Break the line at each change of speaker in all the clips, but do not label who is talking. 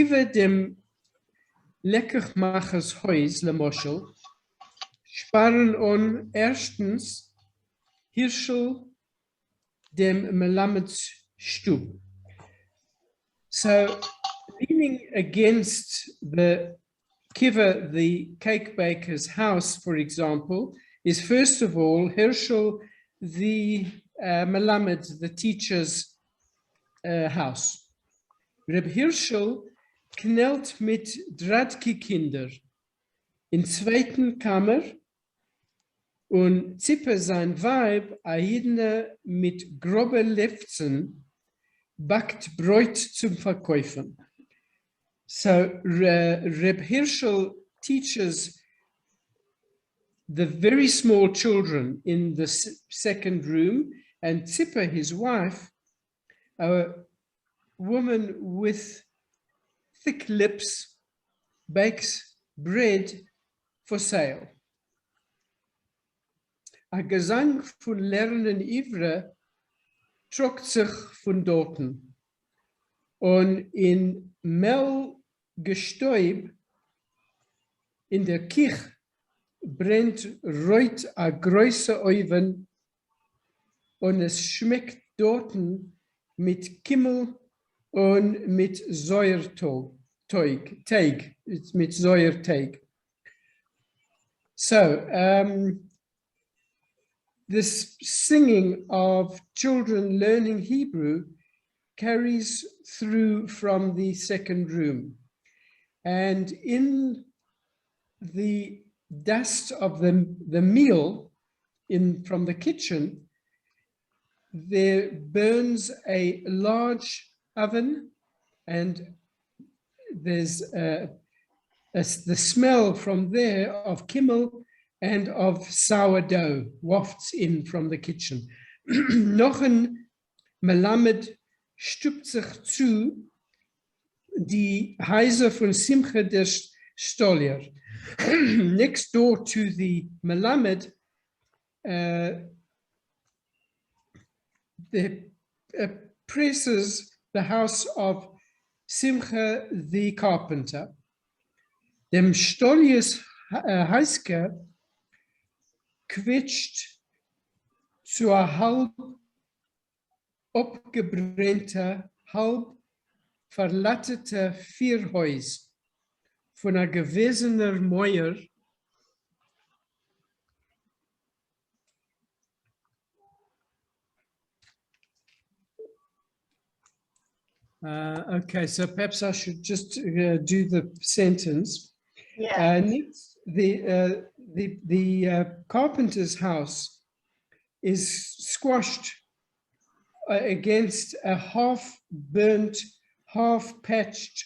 Kiva dem Leckermachers Huis, le Moschel, sparen on erstens Hirschel dem Melamed's Stub. So, leaning against the Kiva, the cake baker's house, for example, is first of all Herschel, the Melamed, the teacher's house. Reb Hirschel knelt mit Dradki Kinder in zweiten Kammer und Zippe sein Weib Aidne mit grobe Lefzen backt Bräut zum Verkäufen. So Reb Hirschel teaches the very small children in the second room, and Zippe, his wife, a woman with thick lips, bakes bread for sale. A Gesang von Lernen Ivre trockt sich von dorten. Und in Melgestäub in der Kirche brennt reut a große Oven und es schmeckt dorten mit Kimmel und mit Säuerteig, mit Säuerteig. So, this singing of children learning Hebrew carries through from the second room. And in the dust of the meal from the kitchen, there burns a large oven, and there's the smell from there of kimmel and of sourdough wafts in from the kitchen. Noch ein Melamed stübt sich zu die Häuser von Simcha der Stolier. Next door to the Melamed, the presses the house of Simcha the carpenter. Dem Stoliers Heiske quetscht zu a halb abgebrennter, halb verlatteter Vierhäus von a gewesener Mäuer okay, so perhaps I should just do the sentence. Yeah. Next, the carpenter's house is squashed against a half-burnt, half-patched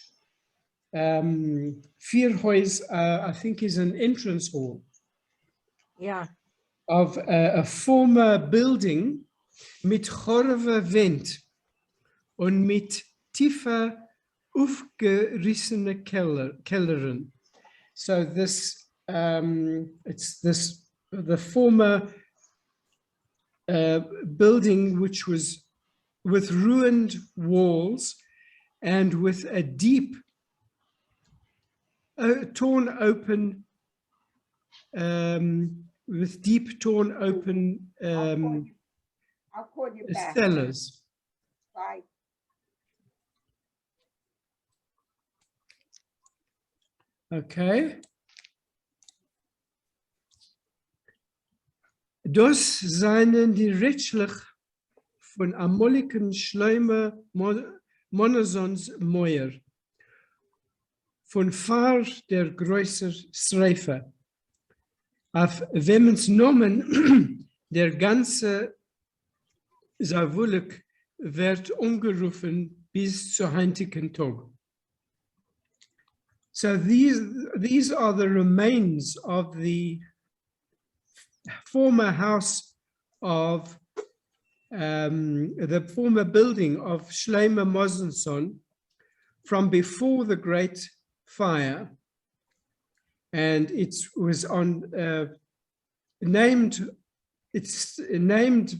Vierhuis, I think is an entrance hall.
Yeah.
Of a former building mit chorve Wand und mit tiefer aufgerissene Kellern. So this, it's the former building which was with ruined walls and with a deep, torn open, with deep torn open
I'll call you back.
cellars.
Bye.
Okay. Das seien die Rätschlich von Amoliken Schleimer Monosons Mäuer, von Fahr der größer Streife, auf wemens Nomen der ganze Savulek wird umgerufen bis zu heutigen Tag. So these are the remains of the former house of the former building of Shlomo Mosenson from before the Great Fire, and it was named. It's named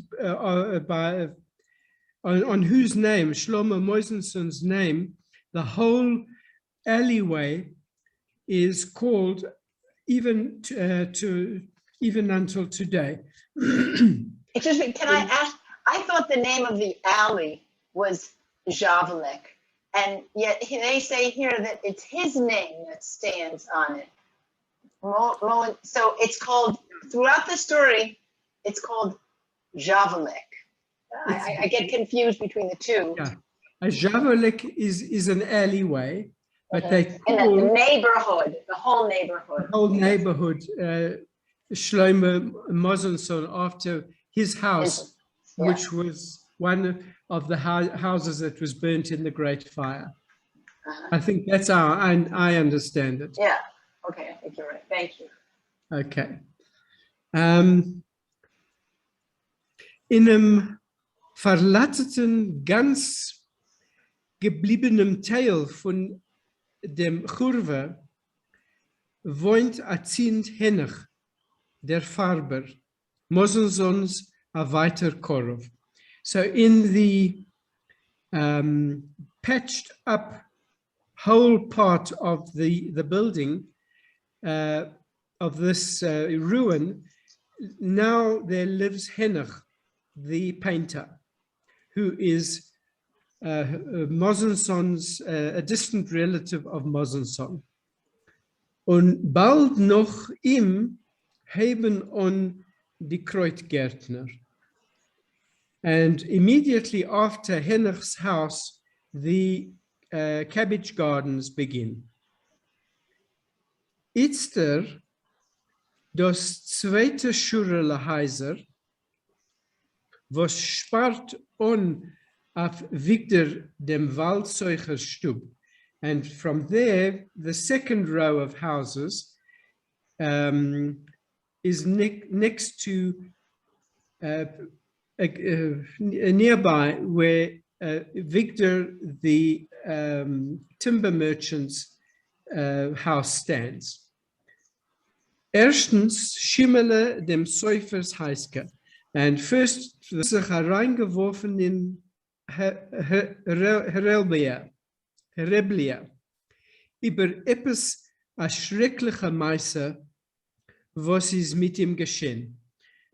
on whose name, Shlomo Mosenson's name, the whole alleyway is called even even until today.
Excuse me, can I ask? I thought the name of the alley was Javelik, and yet they say here that it's his name that stands on it. So it's called, throughout the story, it's called Javelik. I get confused between the two.
Yeah. A Javelik is an alleyway, but they
in
call
the neighborhood, the whole neighborhood.
the whole neighborhood Shlomo Mosenson after his house,
Yeah.
which was one of the houses that was burnt in the Great Fire. I think that's how I understand it.
Yeah, okay, I think you're right. Thank you.
Okay. In einem verlassenen, ganz gebliebenen Teil von dem Churve wohnt Azint Henach, der Farber, Mosensons a weiter Korov. So in the patched up whole part of the building of this ruin, now there lives Henach, the painter, who is Mosenson's, a distant relative of Mosenson. Und bald noch ihm haben on die Kreutgärtner. And immediately after Henach's house, the cabbage gardens begin. Itzter, das zweite Schureleheiser, was spart on auf Victor dem Waldzeugerstub. And from there, the second row of houses is next to nearby where Victor, the timber merchant's house stands. Erstens Schimmele dem Säufers Heiske. And first, sich hereingeworfen in Hereblia, über etwas a schreckliche Meise, was ist mit ihm geschehen.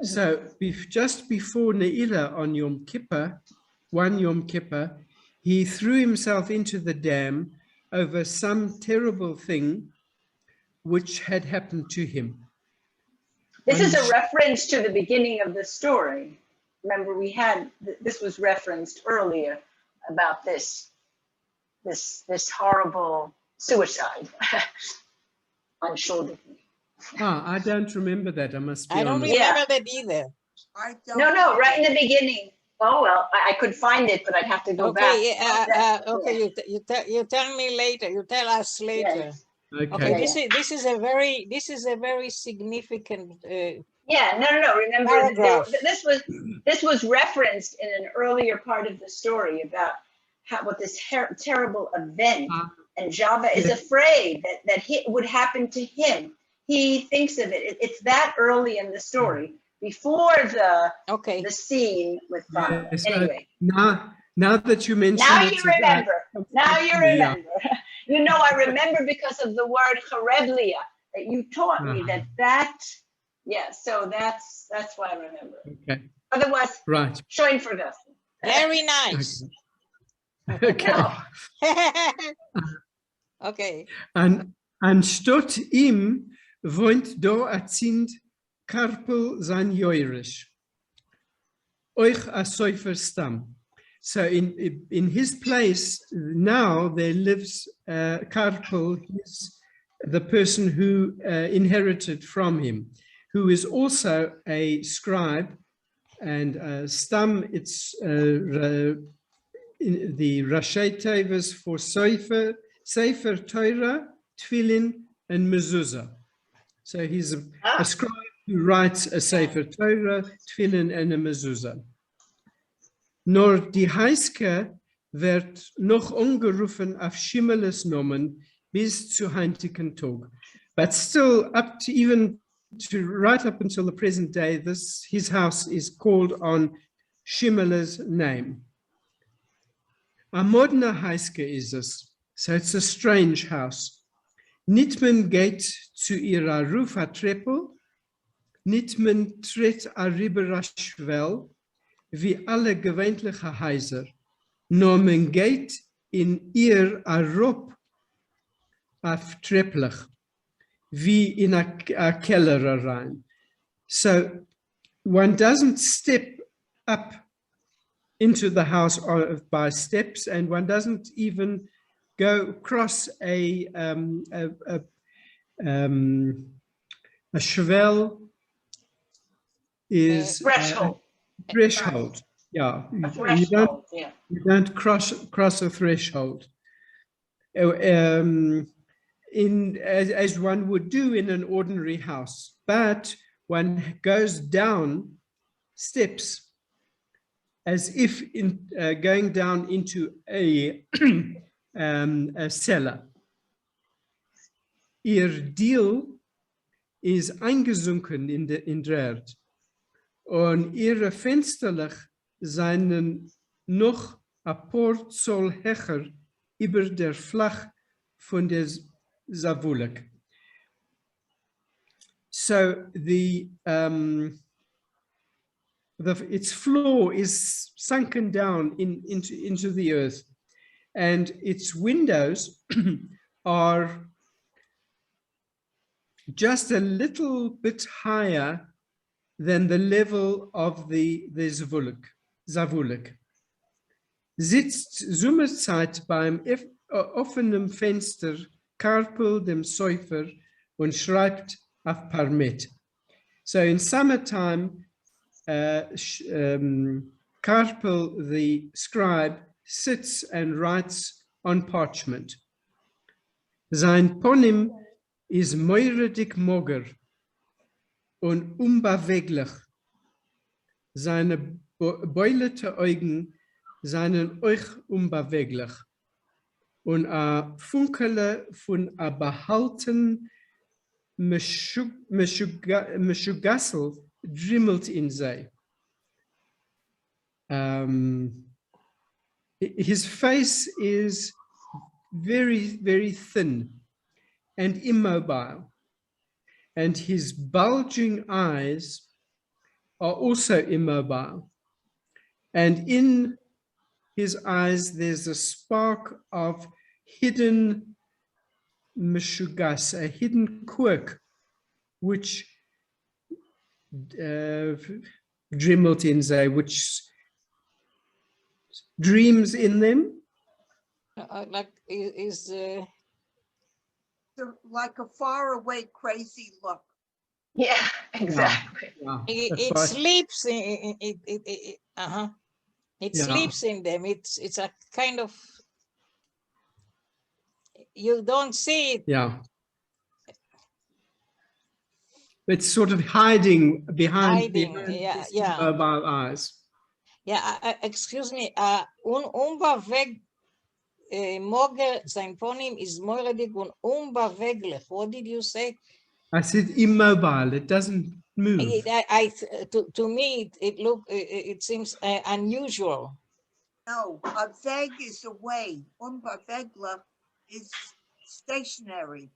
So, just before Ne'ilah on Yom Kippur, one Yom Kippur, he threw himself into the dam over some terrible thing which had happened to him.
This is a reference to the beginning of the story. Remember, we had, this was referenced earlier about this horrible suicide on shoulder.
I don't remember that. I must be
I don't
honest.
remember that either.
I don't.
No, right in the beginning. Oh, well, I could find it, but I'd have to go back.
Okay, okay. You tell me later. You tell us later.
Yes.
Okay.
Okay, this is a very significant.
Yeah, no. Remember,
Paragraph.
this was referenced in an earlier part of the story about what this terrible event, and Java is afraid that it would happen to him. He thinks of it. It's that early in the story, before the scene with fire.
Yes,
Anyway,
now that you mention
now
it,
you remember. Now you remember. You know, I remember because of the word Hereblia that you taught me. Yeah. So that's why I remember.
Okay.
Otherwise,
Right.
schön vergessen.
Very nice.
Okay.
Okay.
Anstatt ihm wohnt da Azint Karpel sein Joirisch. Euch a Säufer Stamm. So in his place now there lives Karpel, the person who inherited from him, who is also a scribe, and Stam, it's the Rashi Tevas for Sefer Torah, Tfilin, and Mezuzah. So he's a scribe who writes a Sefer Torah, Tfilin, and a Mezuzah. Nur die Heiske wird noch angerufen auf Schimmeles Nomen bis zu heutigen Tag. But still, right up until the present day, his house is called on Schimmeles name. A moderne Heiske is es. So it's a strange house. Niet men geht zu ihrer Ruf a Treppel, niet men tritt a ribera Schwell, wie alle gewöhnliche Häuser, nur men geht in ihr a Rob auf Trepplich, wie in a Keller rein. So one doesn't step up into the house by steps, and one doesn't even go across a Schwell is
Threshold.
a threshold. Yeah,
A
you
threshold, yeah.
don't cross a threshold. As one would do in an ordinary house, but one goes down steps as if going down into a cellar. Ihr Deal is eingesunken in der Erde und ihre Fensterlich seien noch ein paar Zoll höher über der Flach von der Zavulek. So its floor is sunken down into the earth, and its windows are just a little bit higher than the level of the Zavulek. Sitzt Sommerzeit beim offenen Fenster Karpel dem Säufer und schreibt auf Parmet. So in summertime, Karpel the scribe sits and writes on parchment. Sein Ponym is moiredig moger und unbeweglich. Seine beulete Augen seien euch unbeweglich. Und a Funkele von a behalten Meshugassel drimmelt in sei. His face is very, very thin and immobile, and his bulging eyes are also immobile. And in his eyes, there's a spark of hidden meshugas, a hidden quirk, which drimmelt in sei, which dreams in them.
Like is
Like a faraway, crazy look.
Yeah, exactly.
Yeah,
it
that's right.
sleeps in it
Yeah.
sleeps in them. It's a kind of, you don't see it.
Yeah. It's sort of hiding behind
Yeah,
these
yeah.
mobile eyes.
Yeah, excuse me. Unbeweglich, Moger, sein Ponym is moiredig und unbeweglich. What did you say?
I said immobile, it doesn't move.
To me, it seems unusual.
No, a veg is away. Unbeweglich is stationary.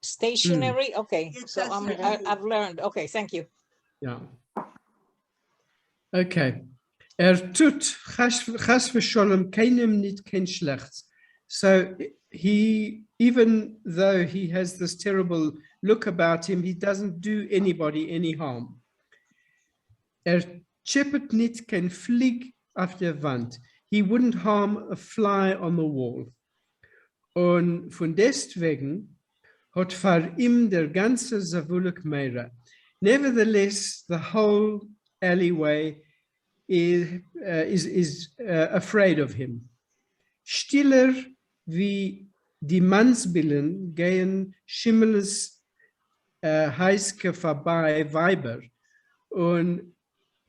Stationary? Okay,
It
so
doesn't move.
I've learned. Okay, thank you.
Yeah. Okay. Tut chas v'sholem keinem nit kein schlechts. So he, even though he has this terrible look about him, he doesn't do anybody any harm. Chippet nit kein flieg auf der Wand. He wouldn't harm a fly on the wall. Und von deswegen hat vor ihm der ganze Zavulek Meira. Nevertheless, the whole alleyway is afraid of him. Stiller wie die Mannsbillen gehen Schimmeles Heiske vorbei Weiber und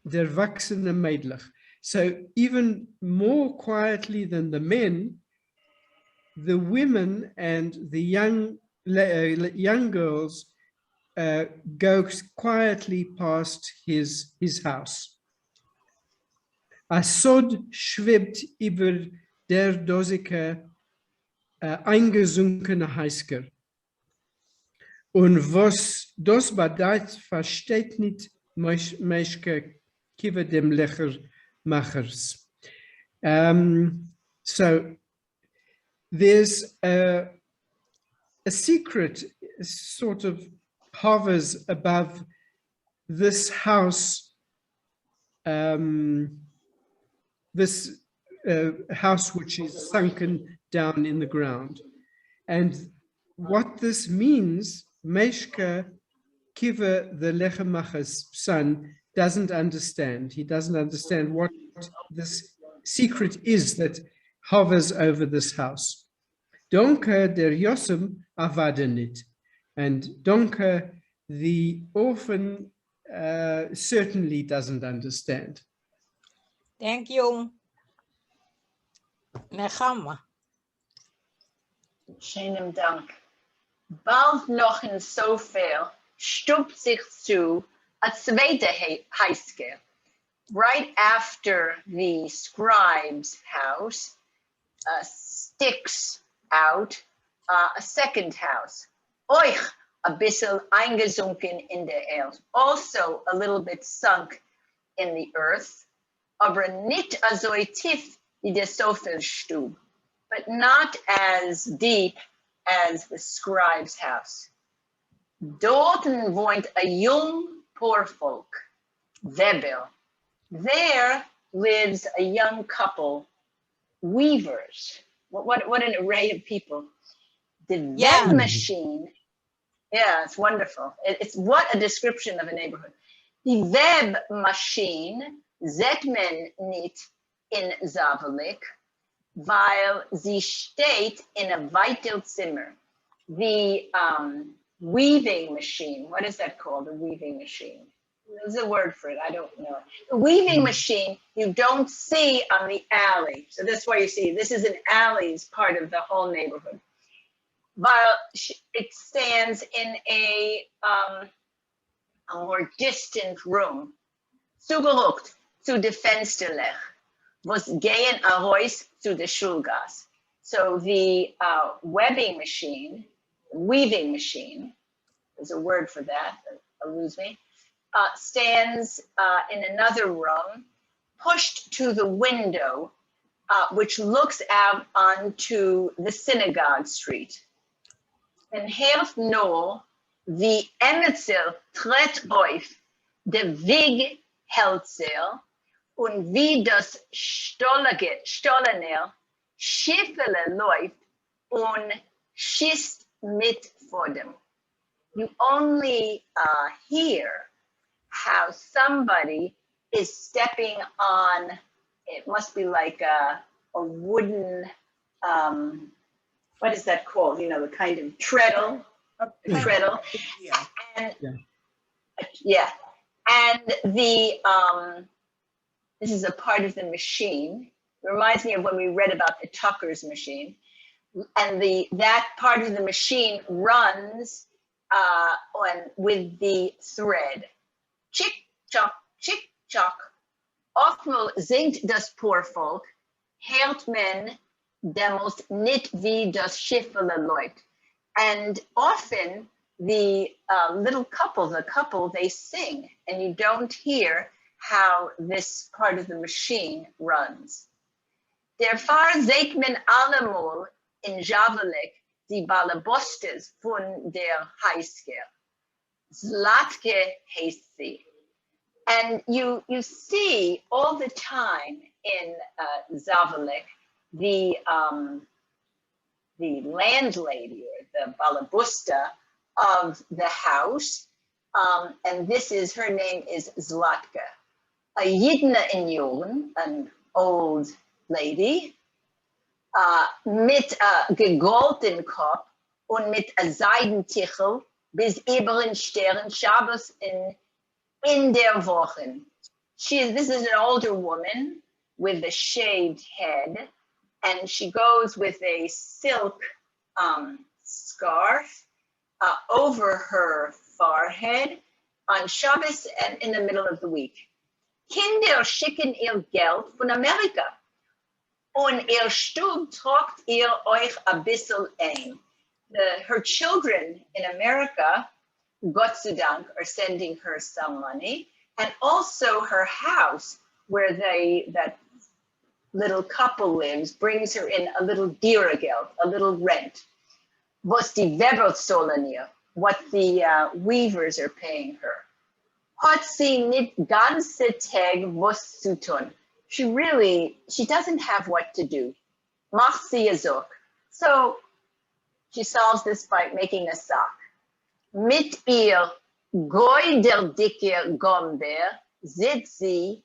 der wachsende Mädlich. So even more quietly than the men, the women and the young girls go quietly past his house. A sod schwebt über der dosige eingesunkener Heisker. Und was das bedeutet, versteht nicht Meschke kiva dem Lechermachers. So there's a secret sort of hovers above this house, this house which is sunken down in the ground. And what this means, Meshka Kiva, the Lechemacher's son, doesn't understand. He doesn't understand what this secret is that hovers over this house. Donker der Yosem avadenit. And Donker, the orphan, certainly doesn't understand.
Thank you. Nechama.
Schönen Dank. Bald noch in zoveel stupt sich zu a zweite Heiske. Right after the scribe's house sticks out a second house. Euch a bissel eingesunken in der Erde. Also a little bit sunk in the earth. Aber nicht so tief wie der Sofelstub, but not as deep as the scribe's house. Dorten wohnt a young poor folk, Weber. There lives a young couple, weavers. What an array of people. The web machine, yeah, it's wonderful. It's what a description of a neighborhood. Die Webmaschine sieht man nicht in Zavelik, weil sie steht in a Weitelzimmer. The weaving machine, what is that called, the weaving machine? There's a word for it, I don't know. The weaving machine you don't see on the alley. So that's why you see, this is an alley as part of the whole neighborhood. While it stands in a more distant room. Zugeruckt zu de Fensterlech, was gehen a Reus zu de Schulgas. So the weaving machine, there's a word for that, eludes me, stands in another room, pushed to the window, which looks out onto the synagogue street. En helt no, the Emetzel tritt auf, de Wig Helzel, und wie das Stollener Schiffele läuft und schießt mit vor dem. You only hear how somebody is stepping on, it must be like a wooden, what is that called? You know, the kind of treadle. Treadle.
Yeah.
And, yeah. And the, this is a part of the machine. It reminds me of when we read about the Tucker's machine. And that part of the machine runs with the thread. Chick, chock, Oftmal singt das Poorvolk, hört man demos nicht wie das Schiffele läuft. And often the little couple, they sing, and you don't hear how this part of the machine runs. Derfar seht man allemal in Javelik die Ballabostes von der Heiske. Zlatke heißt sie. And you see all the time in Zavelik the landlady or the balabusta of the house, and her name is Zlatka. A Yidna in Joren, an old lady, mit a gegolten Kopf und mit a Seidentichel bis über den Stern Shabbos in der Woche. This is an older woman with a shaved head, and she goes with a silk scarf over her forehead on Shabbos and in the middle of the week. Kinder schicken ihr Geld von Amerika. Und ihr Stub tragt ihr euch a bissel ein. Her children in America, Gott sei Dank, are sending her some money. And also her house, where that little couple lives, brings her in a little Diergeld, a little rent. Was die Weber zahlen ihr, what the weavers are paying her. Hat sie nicht ganze Tag was zu tun. She doesn't have what to do. Macht sie a Sock. So she solves this by making a sock. Mit ihr goiderdicke Gomber sitzt sie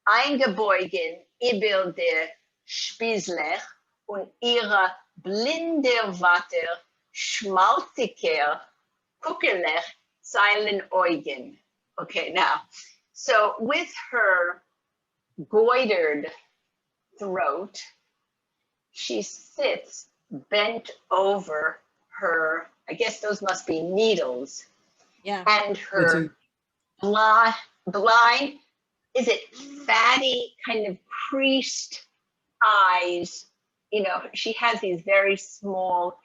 eingebeugen über der Spießlech und ihre blinder Watter schmalziger Kuckelech seinen Augen. Okay, now, so with her goitered throat, she sits bent over her, I guess those must be needles.
Yeah.
And her blind, is it fatty, kind of creased eyes? You know, she has these very small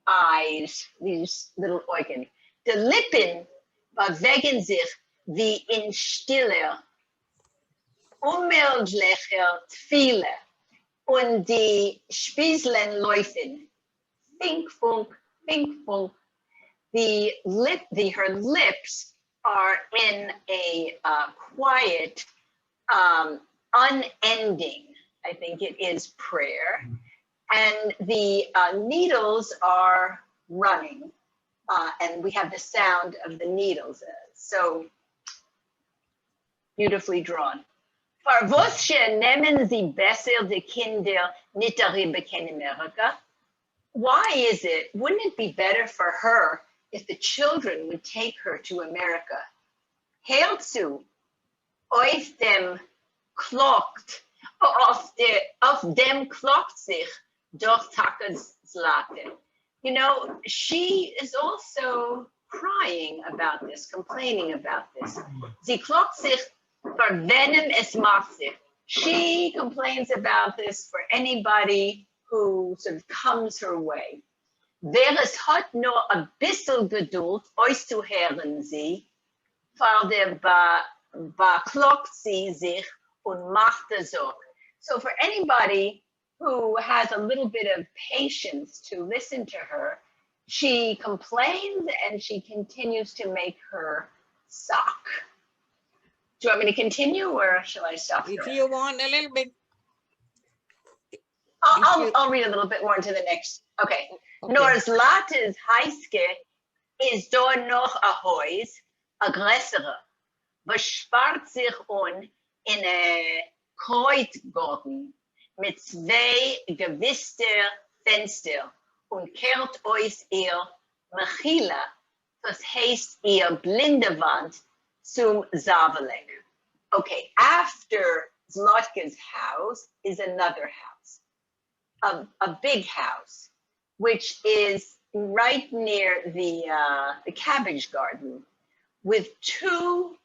eyes, these little organs. The Lippen bewegen sich wie in stiller, unmöglicher Tfile und die Spießlen laufen. Fink, funk, fink, funk. Her lips are in a quiet, unending, I think it is, prayer. And the needles are running. And we have the sound of the needles. So beautifully drawn. Verwusche nehmen Sie besser die Kinder nicht darüber in America? Why is it, wouldn't it be better for her if the children would take her to America? Hail zu, auf dem klockt, auf dem klockt sich doch Takas Zlate. You know, she is also crying about this, complaining about this. Sie klockt sich for venom es macht sich. She complains about this for anybody who sort of comes her way. Wer es hat nur a bissel Geduld, auszuhören sie, vor der klockt sie sich und macht es auch. So for anybody who has a little bit of patience to listen to her, she complains and she continues to make her sock. Do you want me to continue or shall I stop
If
there?
you want a little bit.
I'll read a little bit more into the next. Okay. Nors lates heiske is door noch a Huis, a größere, bespart sich in a Kreuzgarten mit zwei gewisste Fenster und kehrt euch ihr Mechila, das heißt ihr blinde Wand, zum Zavalek. Okay, after Zlotka's house is another house, a big house, which is right near the cabbage garden with two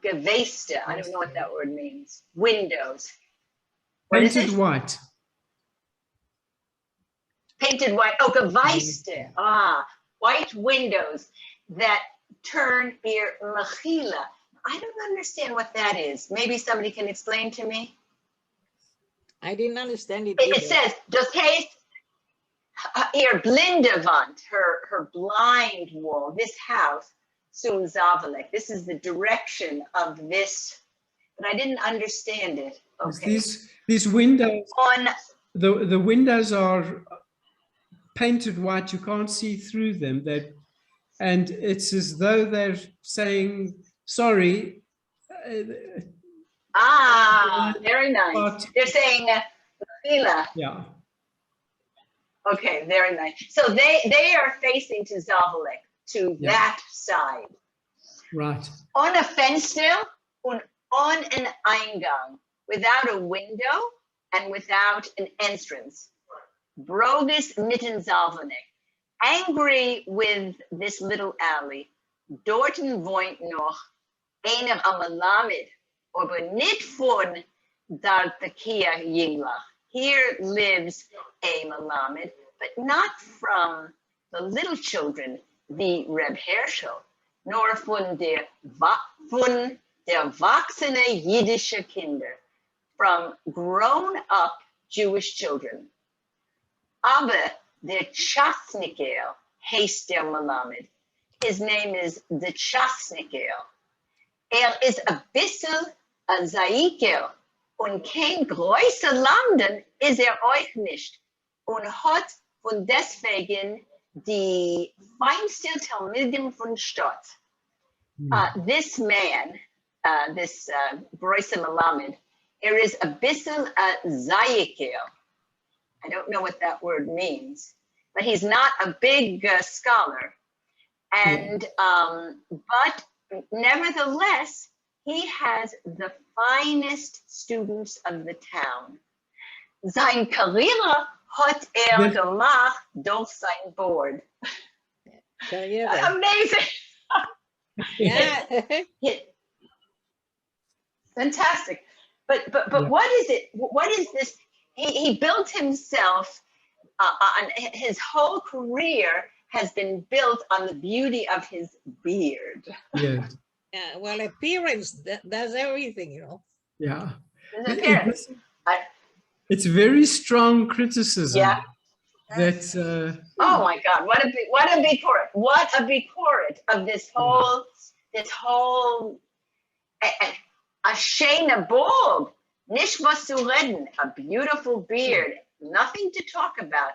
Geweste, I don't know what that word means, windows. What is
Painted
it?
white.
Painted white, oh, Geweiste, white windows that turn ihr Mechila. I don't understand what that is. Maybe somebody can explain to me.
I didn't understand it
It
either.
says, das heißt, ihr blinde Wand, her blind wall, this house, zum Zavalek. This is the direction of this, but I didn't understand it. Okay.
These windows,
On
the windows are painted white. You can't see through them. And it's as though they're saying, sorry.
Very nice.
But-
They're saying, Mechila.
Yeah.
Okay, very nice. So they are facing to Zavalek, to
Yeah.
that side.
Right.
On a Fenster und on an Eingang, without a window and without an entrance. Brogus mitten Zavalek, angry with this little alley. Dorten wohnt noch einer am Lamed, aber nicht von Dartakia Yingla. Here lives a Malamed, but not from the little children, the Reb Herschel, nor von der wachsene Jiddische Kinder, from grown-up Jewish children. Aber der Chasnikel heißt der Malamed. His name is the Chasnikel. Is a bissel a Zaikel. Und kein größer Landen ist euch nicht. Und hat von deswegen die feinste Talmidim von Stadt. This man, this größer Malamed, is a bissel a Zaikel. I don't know what that word means, but he's not a big scholar. And, but nevertheless, he has the finest students of the town. Sein Karriere hat gemacht durch sein Board. Amazing.
Yeah.
Fantastic. But what is it? What is this? He built himself on his whole career has been built on the beauty of his beard.
Yes.
Yeah, well, appearance does everything, you know.
Yeah.
His appearance.
It's very strong criticism.
Yeah.
That's
Oh my God! What a bikoret! What a bikoret of this whole a shayna bold, nicht was zu reden, a beautiful beard, nothing to talk about.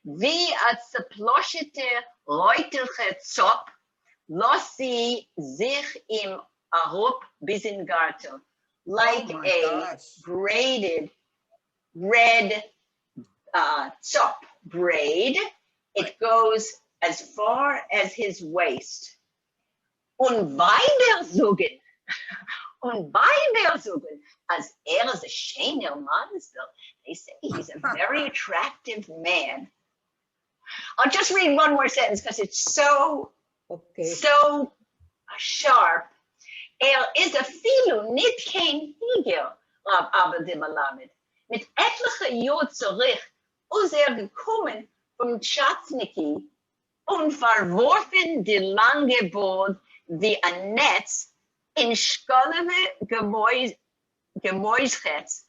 Wie a zerploschete reutelche Zop, los sie sich im Arup bis in Gartel, like braided red chop braid. It goes as far as his waist. Und Weibersugen, as is a schöner Mann. They say he's a very attractive man. I'll just read one more sentence because it's so sharp. Is a filu nit kein Hegel, Rab Abba de Malamed. Mit etliche Jahr zurück ist gekommen vom Schatznicki und verworfen die lange Boot wie ein Netz in Schkollene Gemäuschetz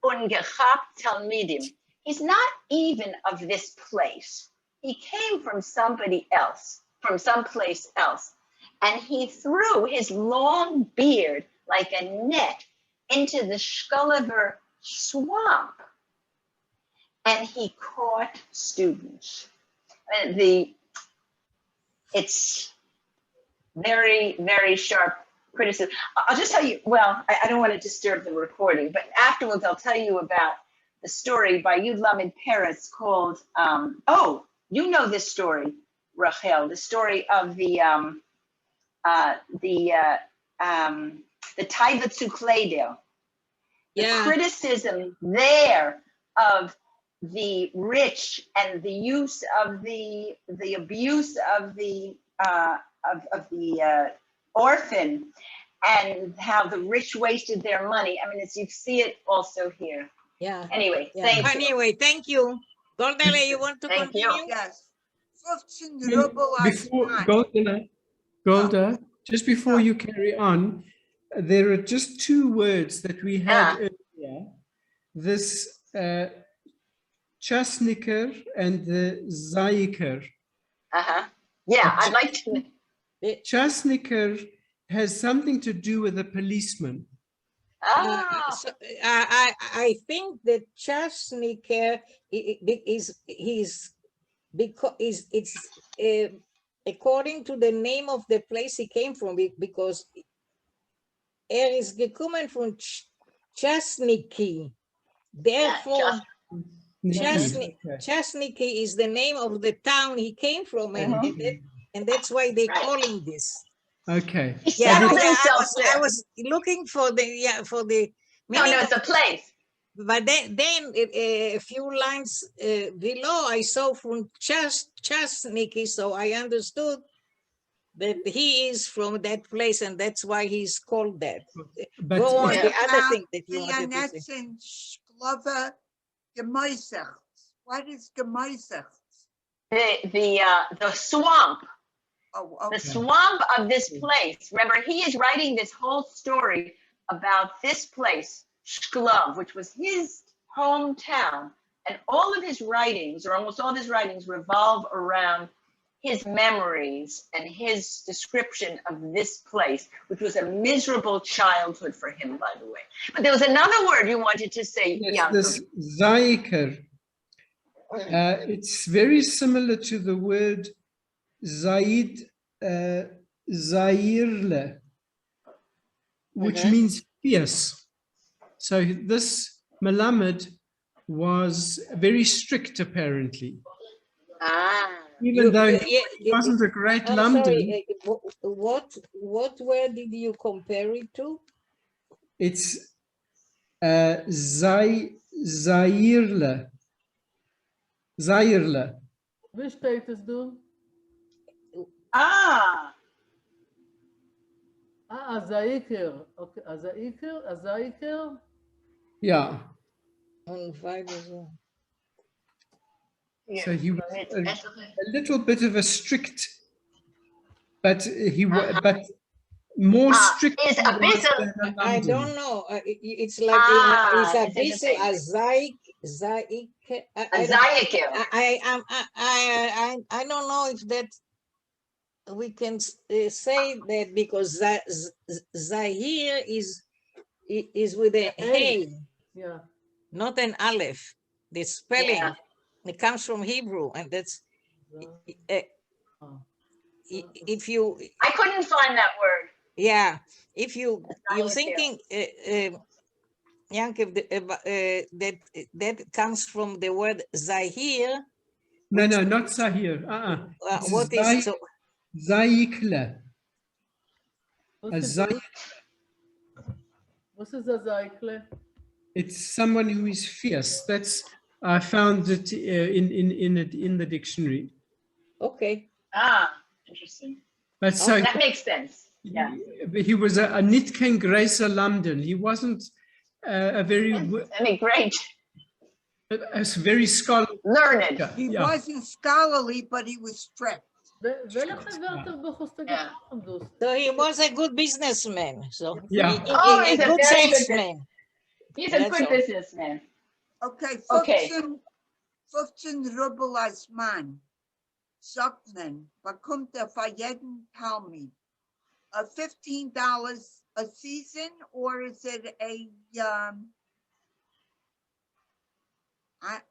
und gehabt Talmidim. He's not even of this place. He came from somebody else, from someplace else. And he threw his long beard like a net into the Schkulliver swamp. And he caught students. It's very, very sharp criticism. I'll just tell you, well, I don't want to disturb the recording, but afterwards I'll tell you about the story by Yud Lamed Peretz called, oh, you know this story, Rachel, the story of the Taiva zu Kleidel. The criticism there of the rich and the use of the abuse of the orphan and how the rich wasted their money. I mean, you see it also here.
Yeah.
Anyway,
thank you. Goldele, you want to continue?
Yes. 15 ruble
before Golda, just before you carry on, there are just two words that we had earlier. This Chasniker and the Zaiker.
Yeah, I'd like to.
Chasniker has something to do with a policeman.
I think that Chasniker is because it's according to the name of the place he came from, because is gekommen from Chasniki. Therefore, Chasniki is the name of the town he came from, and that's why they call him this.
Okay.
Yeah, I was looking for the
No, it's a place.
But then a few lines below, I saw from Chasniki, so I understood that he is from that place and that's why he's called that.
But
Go on,
Yeah.
the other thing that you wanted to say.
Netzen Shklova Gemäusecht. What is Gemäusecht?
The swamp,
Oh,
the
okay.
swamp of this place. Remember, he is writing this whole story about this place, Shklov, which was his hometown. And all of his writings, or almost all of his writings, revolve around his memories and his description of this place, which was a miserable childhood for him, by the way. But there was another word you wanted to say,
yes, this
Yaakov.
Zaiker, it's very similar to the word Zaid, Zairle, which means fierce. So this Melamed was very strict, apparently.
Ah.
Even though
yeah,
he wasn't a great
I'm
Lamdan,
sorry, what word did you compare it to?
it's Zairle. Zairle.
Wie steht es du?
Ah.
Azaiker. Okay, Azaiker.
Yeah.
On 5 as well.
Yeah.
So he was
It's-
a little bit of a strict, but but more strict
is a bit of-
than a
I
Lamdan.
don't know. It's like it's a
it's
bit
interesting.
a zaik.
A Zayakim.
I don't know if that we can say that because Zahir is with a hey,
Yeah.
not an aleph. The spelling
Yeah.
it comes from Hebrew, and that's
Oh.
if you
I couldn't find that word.
yeah if you're
Zahir.
thinking Yankov, that comes from the word Zahir.
No, no, not Sahir. It's
What is so?
Zaikle.
Was
A
ist
Zaik,
Was ist das Eikle?
it's someone who is fierce. That's I found it in the dictionary.
Okay.
Ah, interesting.
But so
That makes sense. Yeah.
he was a Nitken Gracer Lamdan. He wasn't a very
I mean, great.
a very scholarly.
Learned.
He
Yeah.
wasn't scholarly, but he was strict.
Welche Wörter bekommst du
Ja.
gesprochen, du?
So he was a good businessman. So
Yeah.
Oh,
a
he's a
good
very good
salesman.
He's a
That's
good
all.
businessman.
Okay,
Okay.
15 Rubel als Mann. Sagt man, bekommt für jeden Talmud $15 a season, or is it a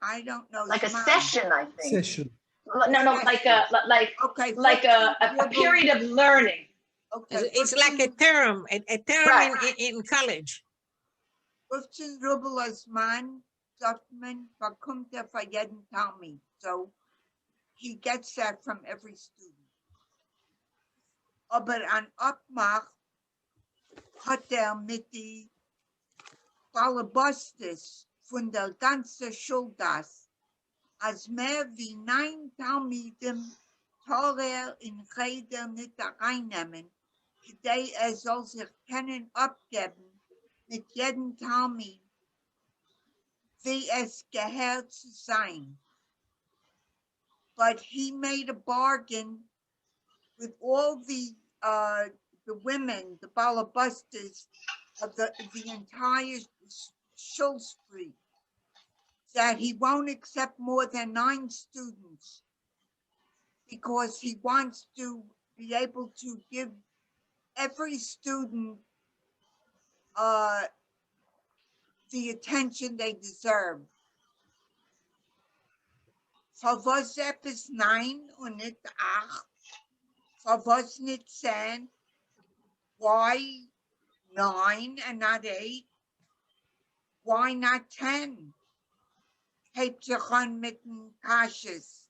I don't know.
Like a
Zman.
session, I think.
Session.
No, like a
Okay,
like a
15
period of learning.
Okay,
It's like a
15
term, a term
Right.
in college.
15 Rubel als Mann, sagt man, bekommt für jeden Talmud. So he gets that from every student. Aber an Abmach hat mit die Balabastis von der ganzen Schuldas als mehr wie 9 Talmidim Torah in Cheder nicht reinnehmen, kidei soll sich können abgeben mit jedem Talmid, wie es gehört zu sein. But he made a bargain with all the women, the balabustas of the entire Shul Street, that he won't accept more than 9 students because he wants to be able to give every student the attention they deserve. For was etwas 9 und nicht 8? For was nicht 10? Why 9 and not 8? Why not 10? Hebt zich on mit den kashas.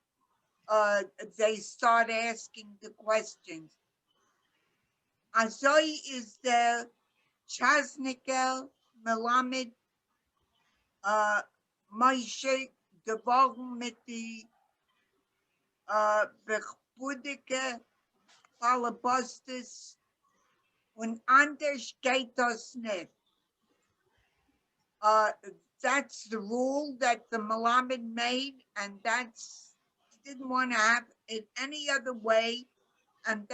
They start asking the questions. Azoi is the Chasnikel Melamed Moshe geworden mit die Bechbudike Balabustus und anders geht das nicht. That's the rule that the Malamed made, and he didn't want to have it any other way, and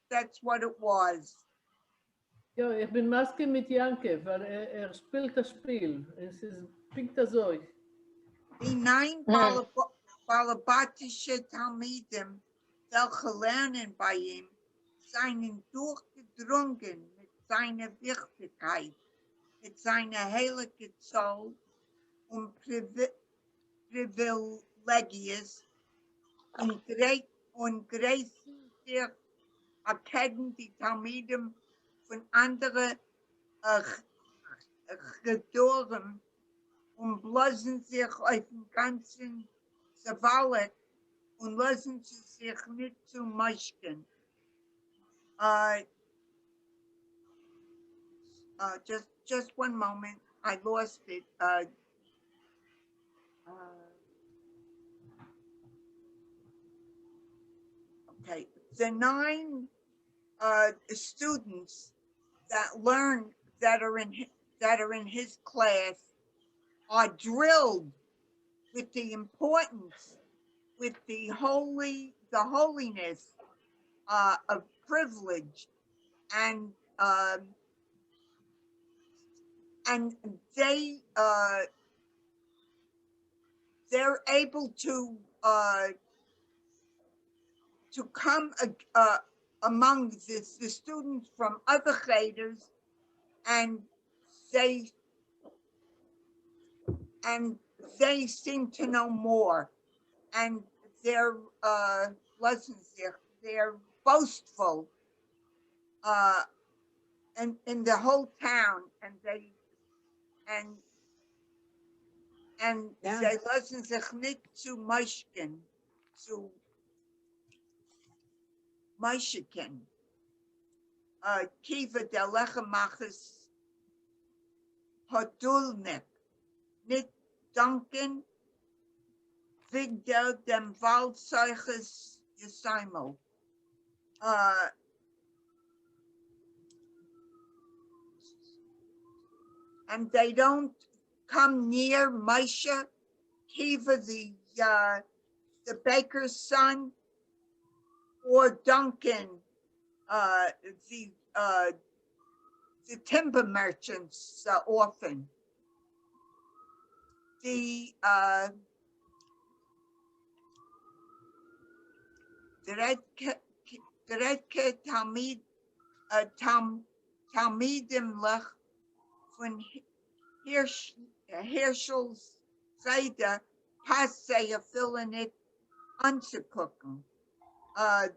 that's what it was.
Ja, ich bin Maske mit Janke, weil spielt das Spiel. Es ist Pinktazoi.
Die 9 balabatische Talmidim, welche lernen bei ihm, seien durchgedrungen mit seiner Wichtigkeit, mit seiner heiligen Zoll und Privilegies und Gräßen sich erkennen die Talmidim von anderen Gedoren und blasen sich auf den ganzen Savalet und lassen sie sich nicht zu maschen. Just one moment, I lost it. Okay, the 9 students that are in his class are drilled with the importance, with the holiness of privilege, and they're able to come among the students from other cheders, and they seem to know more, and their lessons, they're boastful in the whole town, and they lassen sich nicht zu maschen, zu maschen. Kiva der Lechemachers Hodulnik, nicht danken, wegen dem Waldzeuges Jesaimel. And they don't come near Moshe, Kiva the baker's son, or Duncan, the timber merchants often. The Geredke Talmidim lech von Herschel's Seite passe füllen it anzugucken. The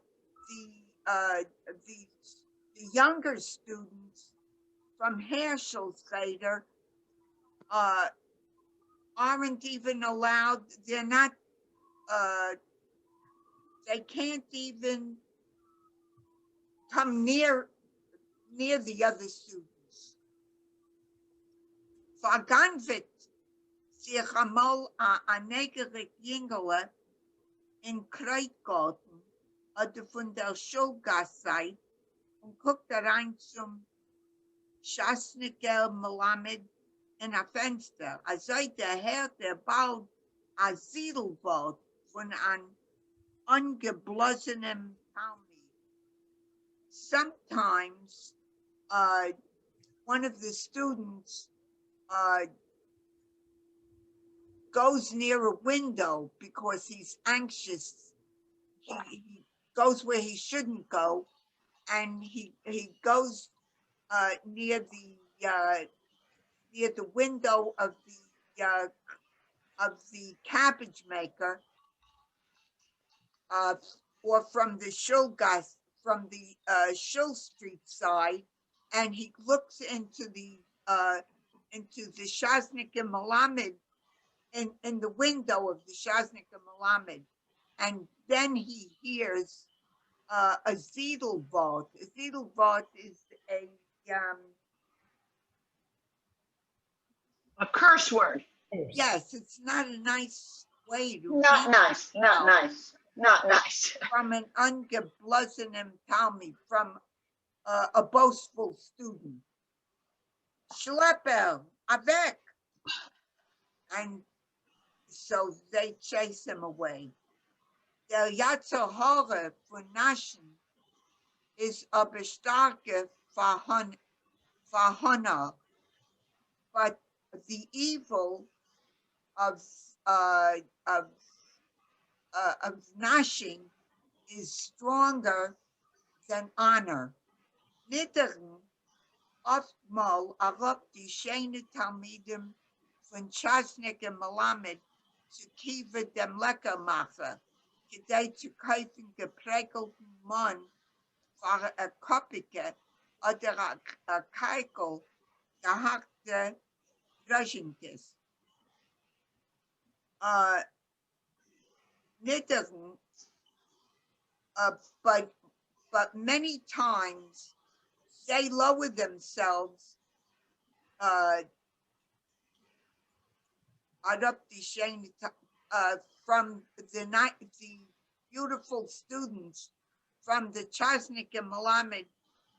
younger students from Herschel's Seder aren't even allowed, they're not, they can't even come near the other students. Vergangen sich einmal a negerig Jingele in Kreitgarten oder von der Schulgasse und guckt rein zum Schasnikel Melamed in ein Fenster. Also der Herr, der bald ein Siedelwort von einem ungeblosenem Talmud. Sometimes one of the students goes near a window because he's anxious. He goes where he shouldn't go, and he goes near the window of the cabbage maker, or from the Shulgas, from the Shul Street side, and he looks into the Shaznik and Melamed in the window of the Shaznik and Melamed, and then he hears a Ziedelwort. A Ziedelwort is
A curse word.
yes, it's not a nice way to.
Not nice. Not nice. Not nice.
from an ungeblosenem Talmud, from a boastful student. Schlepper, avec. And so they chase him away. Der Yatzer Hara von Naschen is aber starke Verhonner, but the evil of gnashing is stronger than honor. Nitteren oftmal arop die schöne Talmidim von Chasnik und Melamed zu kiva dem Leckermacher, gedei zu kaufen geprägelten Mann für a Kopike oder a Keikel gehackte Dröschenkes. Nitteren, but many times they lower themselves from the beautiful students from the Chasnik and Melamed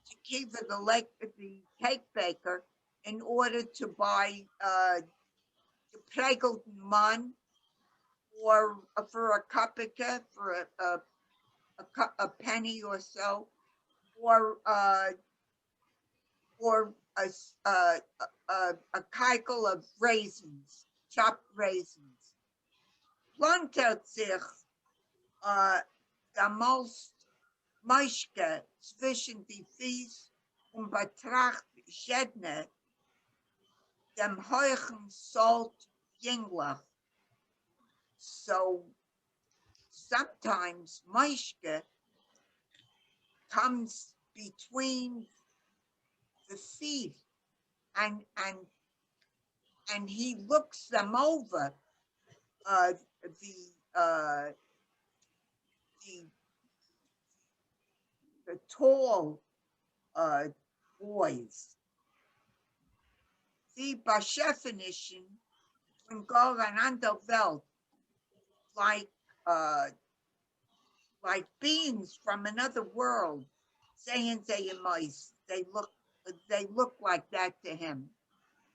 to Kiva, the cake baker, in order to buy the prägelten Mann, or for a kopeke, for a penny or so, or a keikel of raisins, chopped raisins. Plantert sich der most Maischke zwischen die Fies und betracht Schädne dem heuchen Salt Jüngler. So sometimes Maischke comes between the feet and he looks them over, the tall boys. The Beschäftigten von gar an ander Welt, like beings from another world, saying they look like that to him.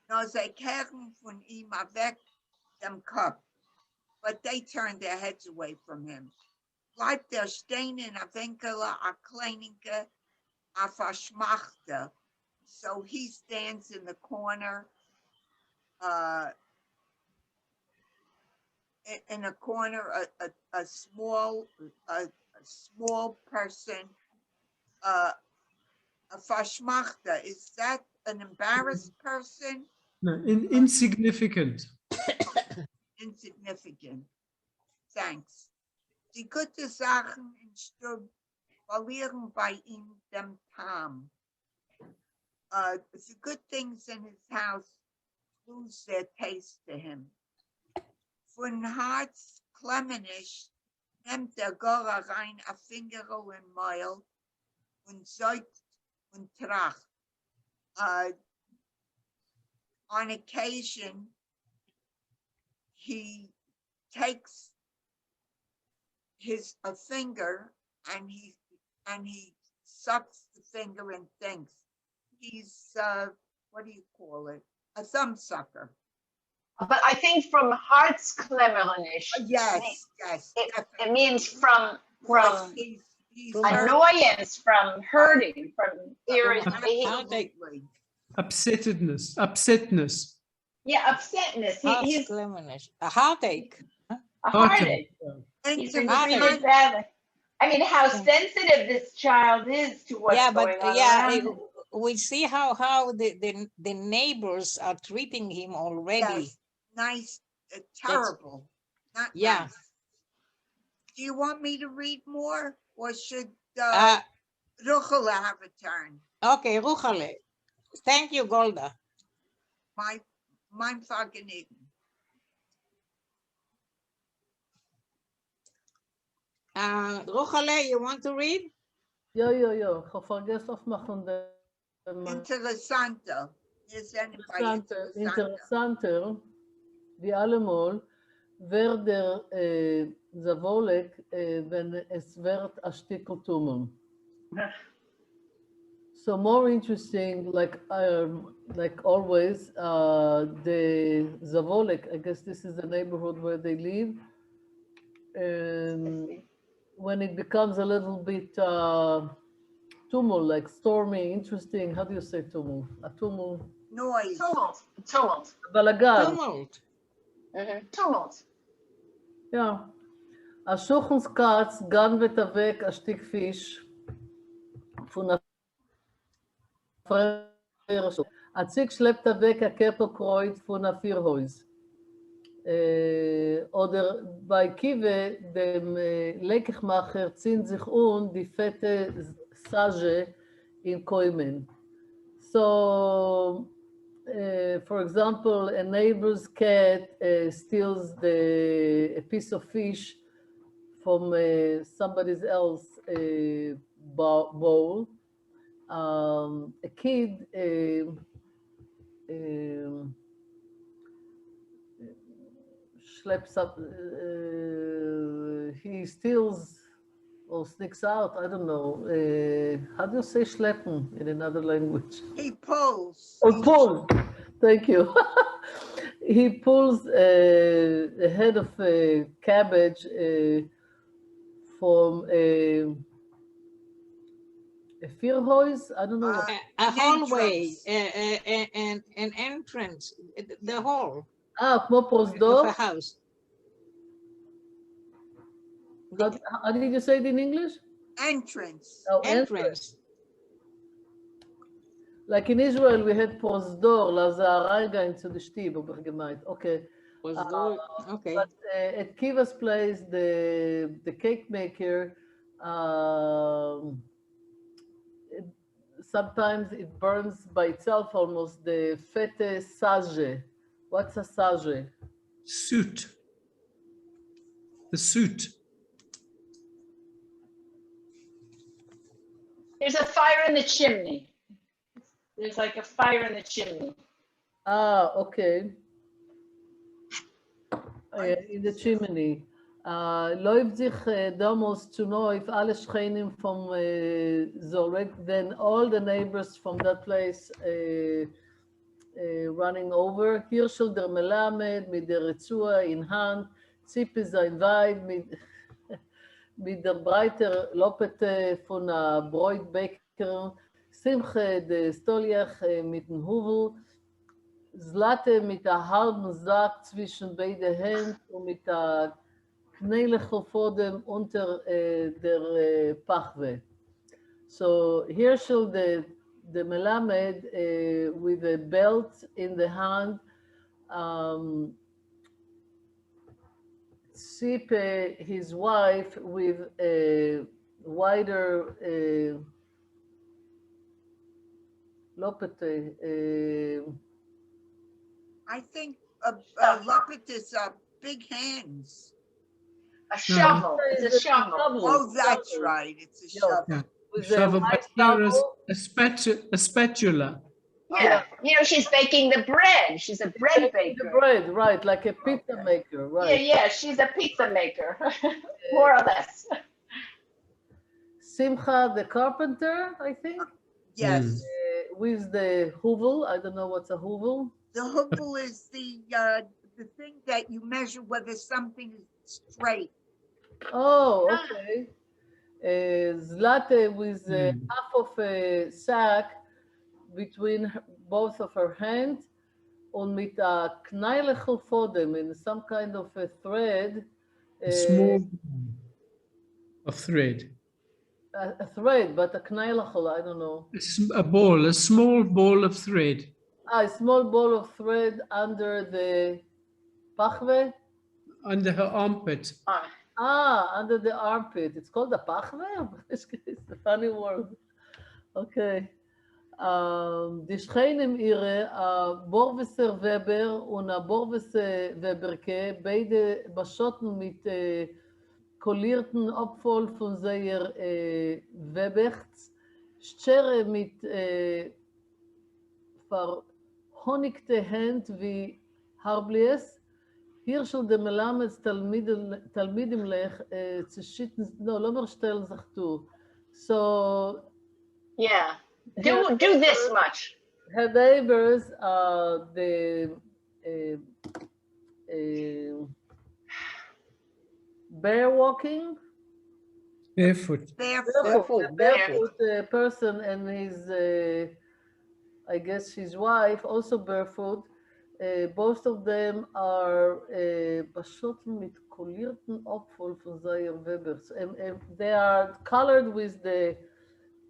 No, they kehren von ihm weg dem Kopf, but they turn their heads away from him. Bleibt der stehen in a Winkel, a Kleininke, a Verschmachte. So he stands in the corner, in a corner, a small person, a Verschmachte. Is that an embarrassed person?
No, insignificant.
Insignificant. Thanks. Die gute Sachen in Stub verlieren bei ihm dem Tam. The good things in his house lose their taste to him. Von Harz Klemenisch nimmt der Gora rein a Fingerl in Meul und säugt und tracht. On occasion, he takes a finger and he sucks the finger and thinks he's what do you call it? A thumb sucker.
But I think from Hartsklemmernisch.
Yes.
It means from
He's
annoyance, from hurting, from
absolutely.
Upsetness.
Yeah, upsetness. He's
a heartache.
a heartache. He's been treated badly. I mean, how sensitive this child is to what's going on around him.
We see how the neighbors are treating him already.
Yes, nice, terrible. Not
yeah.
Nice. Do you want me to read more, or should Ruchele have a turn?
Okay, Ruchele. Thank you, Golda.
Mein Vergnügen.
Ruchele, you want to read?
Ja. Ich habe vergessen aufmachen.
Interessanter.
Interessanter, wie allemal, wer der Zavolek, wenn es wird a Stickeltumum. So more interesting, like always, the Zavolek, I guess this is the neighborhood where they live. When it becomes a little bit tumult, like stormy, interesting, how do you say tumult? A tumult?
Noise.
Tumult.
Balagan.
Tumult.
Tumult.
Ja. Aschuchenskatz, gan vetavek, a stick fish, von a Freierschuk. A Zig schleppt weg a Kerperkreuz von a Vierhäus. Oder bei Kive, dem Leckechmacher, ziehen sich die fette Sage in Koimen. So, for example, a neighbor's cat steals a piece of fish from somebody else's bowl. A kid schleps up, he steals or sneaks out, I don't know. How do you say schleppen in another language?
He pulls.
Or pull, thank you. He pulls a head of cabbage from a Vierhuis, I don't know.
A
An
hallway,
entrance.
an entrance, the hall
כמו
of a
פרוזדור.
house.
How did you say it in English?
Entrance.
Oh,
Entrance.
Like in Israel, we had פרוזדור, לזהרגה into the שתי, בברגמית. Okay.
Was door, okay.
But at Kiva's place, the cake maker, sometimes it burns by itself almost the fete sage. What's a sage?
Suit. The suit.
There's a fire in the chimney. There's like a fire in the chimney.
Ah, okay. In the chimney. Läuft sich damals zu neu, if alle Schreinen vom Zorek, then all the neighbors from that place running over. Hirschel der Melamed mit der Rezua in Hand, Zippe sein Weib mit der breiter Lopete von der Bräutbäcker, Simche de Stoliach mit dem Huvel, Zlate mit der halben Sack zwischen beide Händen und mit der Knelechel vor dem unter der Pachwe. So Hirschel the Melamed with a belt in the hand, Sipe, his wife, with a wider lopete.
I think Lopet is big hands.
A shovel. It's a shovel.
Oh, that's right. It's a shovel.
Yeah.
With
Shovel,
a
but
white
here is
shovel.
a spatula.
Yeah. You know, she's baking the bread. She's a bread
The
baker.
bread, right, like a pizza maker,
Yeah,
right.
yeah, she's a pizza maker, more or less.
Simcha the carpenter, I think,
Yes.
with the hovel. I don't know what's a hovel.
The hoopel is the thing that you measure whether something is straight.
Oh, okay. Zlate with
Mm.
half of a sack between both of her hands, und mit a Kneilechl for them in some kind of a thread.
A small of thread.
A thread, but a Kneilechl, I don't know.
A small ball of thread.
A small ball of thread under the pachve.
Under her armpit.
Under the armpit. It's called a pachve? It's a funny word. Okay. Die Schreinem ihre, Borweser Weber und a Borweser Weberke, beide beschotten mit kollierten Opfol von seiner Weberts, Schere mit verhonigte Hand wie Harblies, Hirschel de מלמד תלמידים לך, no, לא מרשתל זכתו. So
Yeah. Do this much.
her neighbors are the bear walking,
Barefoot.
barefoot person, and his, I guess his wife, also barefoot. Both of them are בשותל מתקולierten Opfel von Zaire Webers. And they are colored with the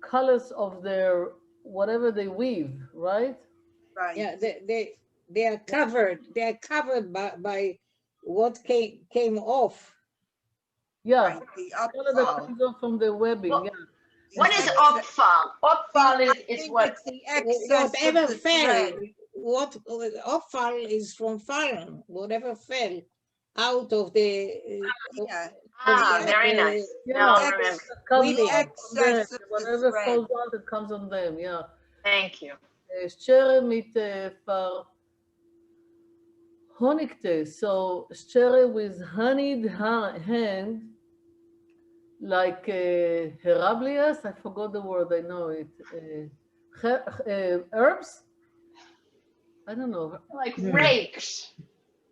colors of their whatever they weave, right?
Right.
Yeah, they are covered. They are covered by what came off.
Yeah,
Right, the
color that
upfall.
comes off from the webbing.
Well,
Yeah.
What is Opfall? Opfall is what?
It's the excess
Whatever
of the
fell,
thread.
what Opfall is from fallen, whatever fell out of the
Yeah.
Very nice.
Yeah,
Now I remember.
it comes
The
on them.
excess of the
Whatever
thread.
falls out, it comes on them. Yeah.
Thank you.
Schere mit Honigte. So schere with honeyed hand, like Heraclius. I forgot the word. I know it. Herbs. I don't know.
Like
Yeah.
rakes.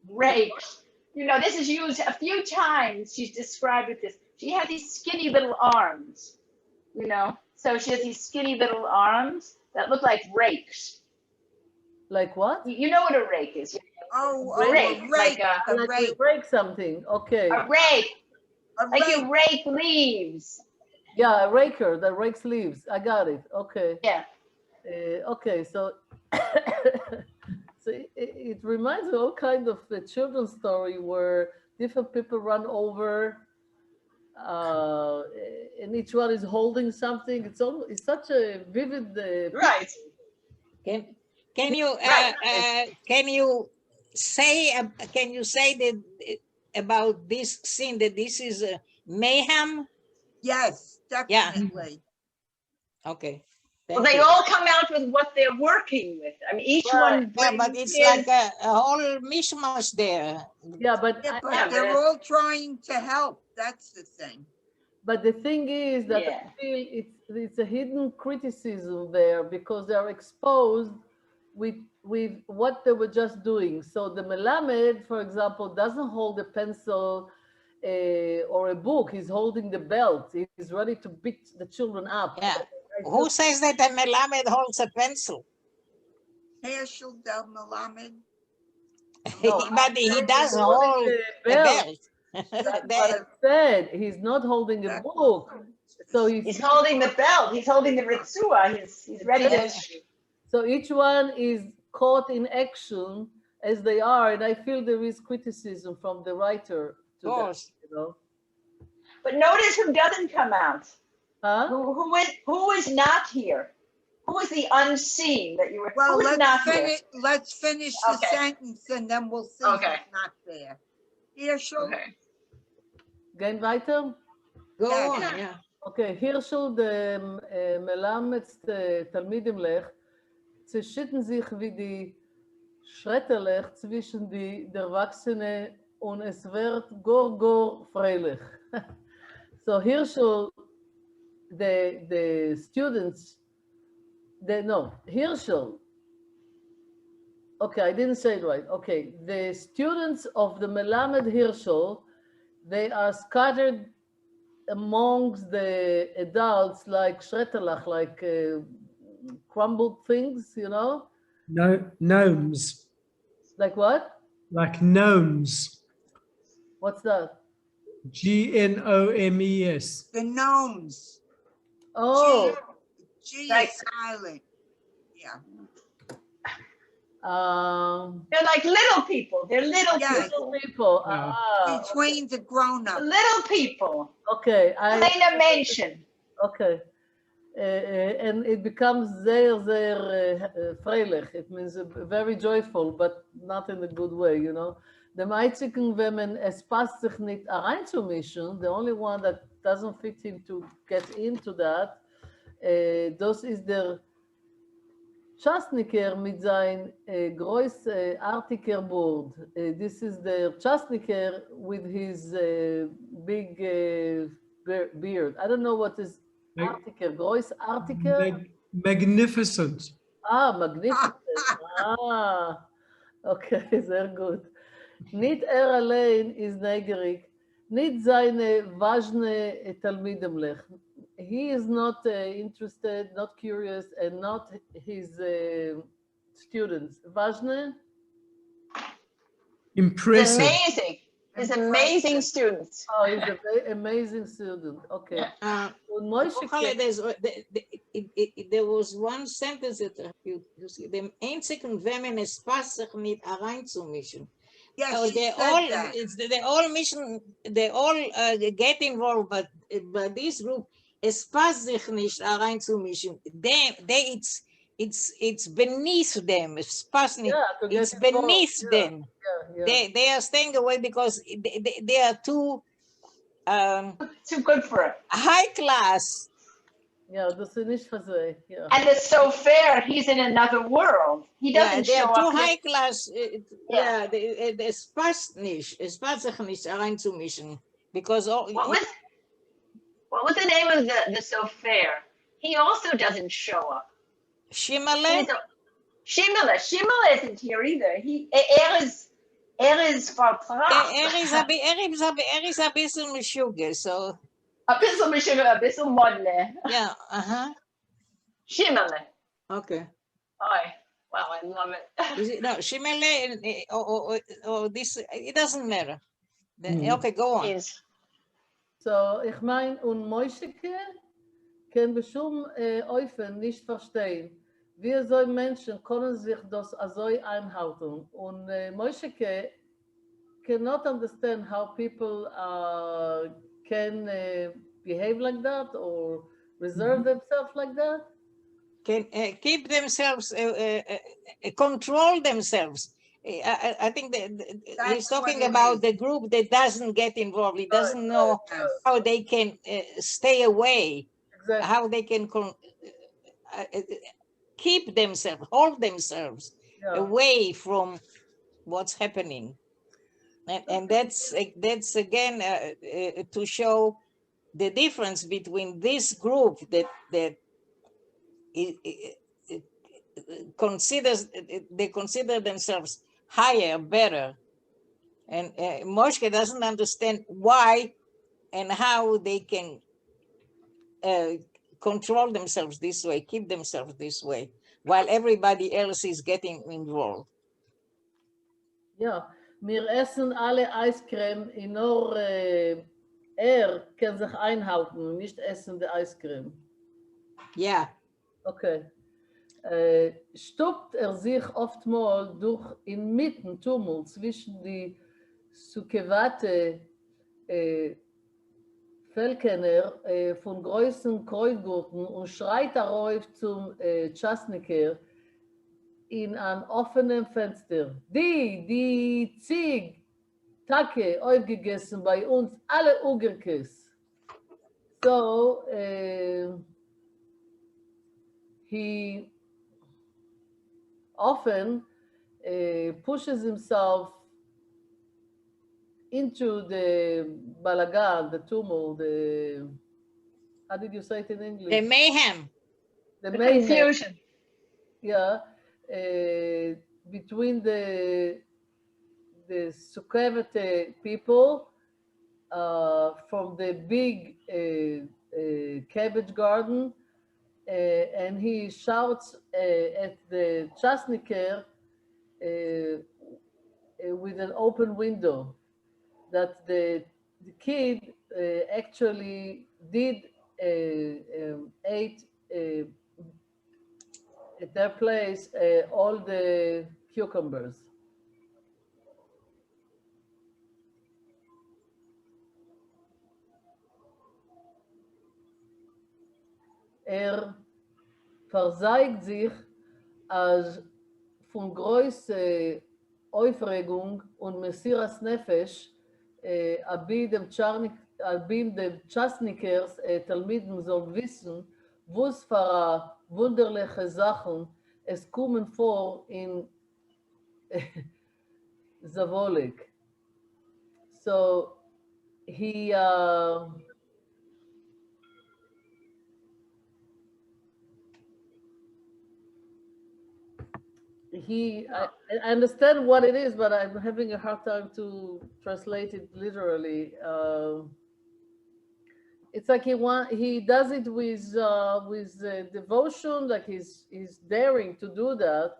Rakes. You know, this is used a few times. She's described it this. She has these skinny little arms, you know. So she has these skinny little arms that look like rakes.
Like what?
You know what a rake is?
Oh,
Rake,
a rake,
like
a
Like we
rake,
break something. Okay.
A rake,
a
like
rake.
you rake leaves.
Yeah, a raker that rakes leaves. I got it. Okay.
Yeah.
Okay, so so it reminds me of all kind of a children's story where different people run over, and each one is holding something. It's such a vivid.
Right.
Can you
Right.
can you say that about this scene that this is mayhem?
Yes,
Yeah.
definitely.
Okay.
Well,
Thank
they
you.
all come out with what they're working with. I mean, each one
Yeah,
brings
but it's
his-
like a whole mishmash there.
Yeah, but
Yeah, but
Yeah,
they're all trying to help. That's the thing.
but the thing is that
Yeah.
I feel it's a hidden criticism there because they are exposed with what they were just doing. So the Melamed, for example, doesn't hold a pencil or a book. He's holding the belt. He's ready to beat the children up.
Yeah. Who says that a melamed holds a pencil?
Herschel Del Melamed.
But he does
He's
hold
holding
the belt.
That's what I said. He's not holding a
That's
book. So
He's holding the belt. He's holding the ritzua. He's ready to.
So each one is caught in action as they are, and I feel there is criticism from the writer to
Of
that,
course.
you know.
But notice who doesn't come out.
Huh?
Who is not here? Who is the unseen that you were?
Well,
who is not here?
let's finish the
Okay.
sentence and then we'll see
Okay.
what's not there. Herschel,
Okay.
Gehen weiter?
Go
Yeah.
on, yeah.
Okay, Hirschel de Melamed Talmidim lech, zerschitten sich wie die Schretterlech zwischen der Erwachsene und es wird gor freilich. So Hirschel, the students, Hirschel. Okay, I didn't say it right. Okay, the students of the Melamed Hirschel, they are scattered amongst the adults like Schretterlach, like crumbled things, you know?
No, gnomes.
Like what?
Like gnomes.
What's that?
Gnomes.
the gnomes.
Oh,
G
Like-
is silent. Yeah.
They're like little people. They're little
Yeah.
people.
people.
Yeah.
Between the grown-ups.
Little people.
Okay,
Elena mentioned.
okay. And it becomes sehr freilich. It means very joyful, but not in a good way, you know. The einzigen, wenn man es passt sich nicht reinzumischen, the only one that doesn't fit him to get into that, das ist der Chasniker mit sein artiker board. This is the Chasniker with his big beard. I don't know what is artiker. Artiker?
Magnificent.
Magnificent. Okay, sehr gut. Nicht allein ist neugierig, nicht seine ważne Talmidem. He is not interested, not curious, and not his students. Ważne?
Impressive.
Amazing. He's amazing students.
Oh, he's a very amazing student. Okay. Und Moshe
There was one sentence that you see, dem einzigen Women es passt sich nicht reinzumischen.
Yes, she
They
said
all,
that.
they all mission, they all get involved, but this group es passt sich nicht reinzumischen. It's beneath them. Es passt nicht.
to get
It's
involved.
beneath them.
Yeah.
They are staying away because they are too
Too good for it.
high class.
Yeah, das ist nicht für sie. Yeah.
And it's so fair. He's in another world. He doesn't
They
show
are too
up.
high class.
Yeah.
Es passt nicht. Es passt sich nicht reinzumischen. Because
What was the name of the so fair? He also doesn't show up.
Shimale?
Shimala isn't here either. is vertraut.
Er is a bisschen mishuge, so
A bisschen modle.
yeah,
Shimala.
okay.
Oh, wow, I love it.
Is it, no, Shimele or this, it doesn't matter. Okay, go on.
He's
So, ich mein, und Moscheke kann bestimmt Eufen nicht verstehen. Wie so Menschen können sich das so einhalten. Und Moscheke cannot understand how people can behave like that or reserve themselves like that.
Can keep themselves, control themselves. I think that he's
That's what
talking
it
about
is.
the group that doesn't get involved. He doesn't know
Yes.
how they can stay away,
Exactly.
how they can keep themselves, hold themselves
Yeah.
away from what's happening. And that's again to show the difference between this group that they consider themselves higher, better, and Moshe doesn't understand why and how they can control themselves this way, keep themselves this way, while everybody else is getting involved.
Ja, wir essen alle Eiscreme, in nur kann sich einhalten und nicht essen die Eiscreme.
Yeah.
Okay. Stoppt sich oftmals durch inmitten Tumult zwischen die Sukevate Völkener von größeren Kreuzgurten und schreit darauf zum Chasniker in ein offenem Fenster. Die Zieg, Tacke, aufgegessen bei uns, alle Ugerkes. So, he often pushes himself into the balagan, the tumult, how did you say it in English?
The mayhem.
The
the
mayhem.
confusion.
Yeah, between the Sukevete people from the big cabbage garden, and he shouts at the Chasniker with an open window that the kid actually did ate at their place all the cucumbers. Verzeigt sich als von größer Aufregung und Messiras Nefesh, abin dem Chasnikers Talmiden soll wissen, was für wunderliche Sachen es kommen vor in Zavolik. So he I understand what it is, but I'm having a hard time to translate it literally. It's like he does it with devotion, like he's daring to do that,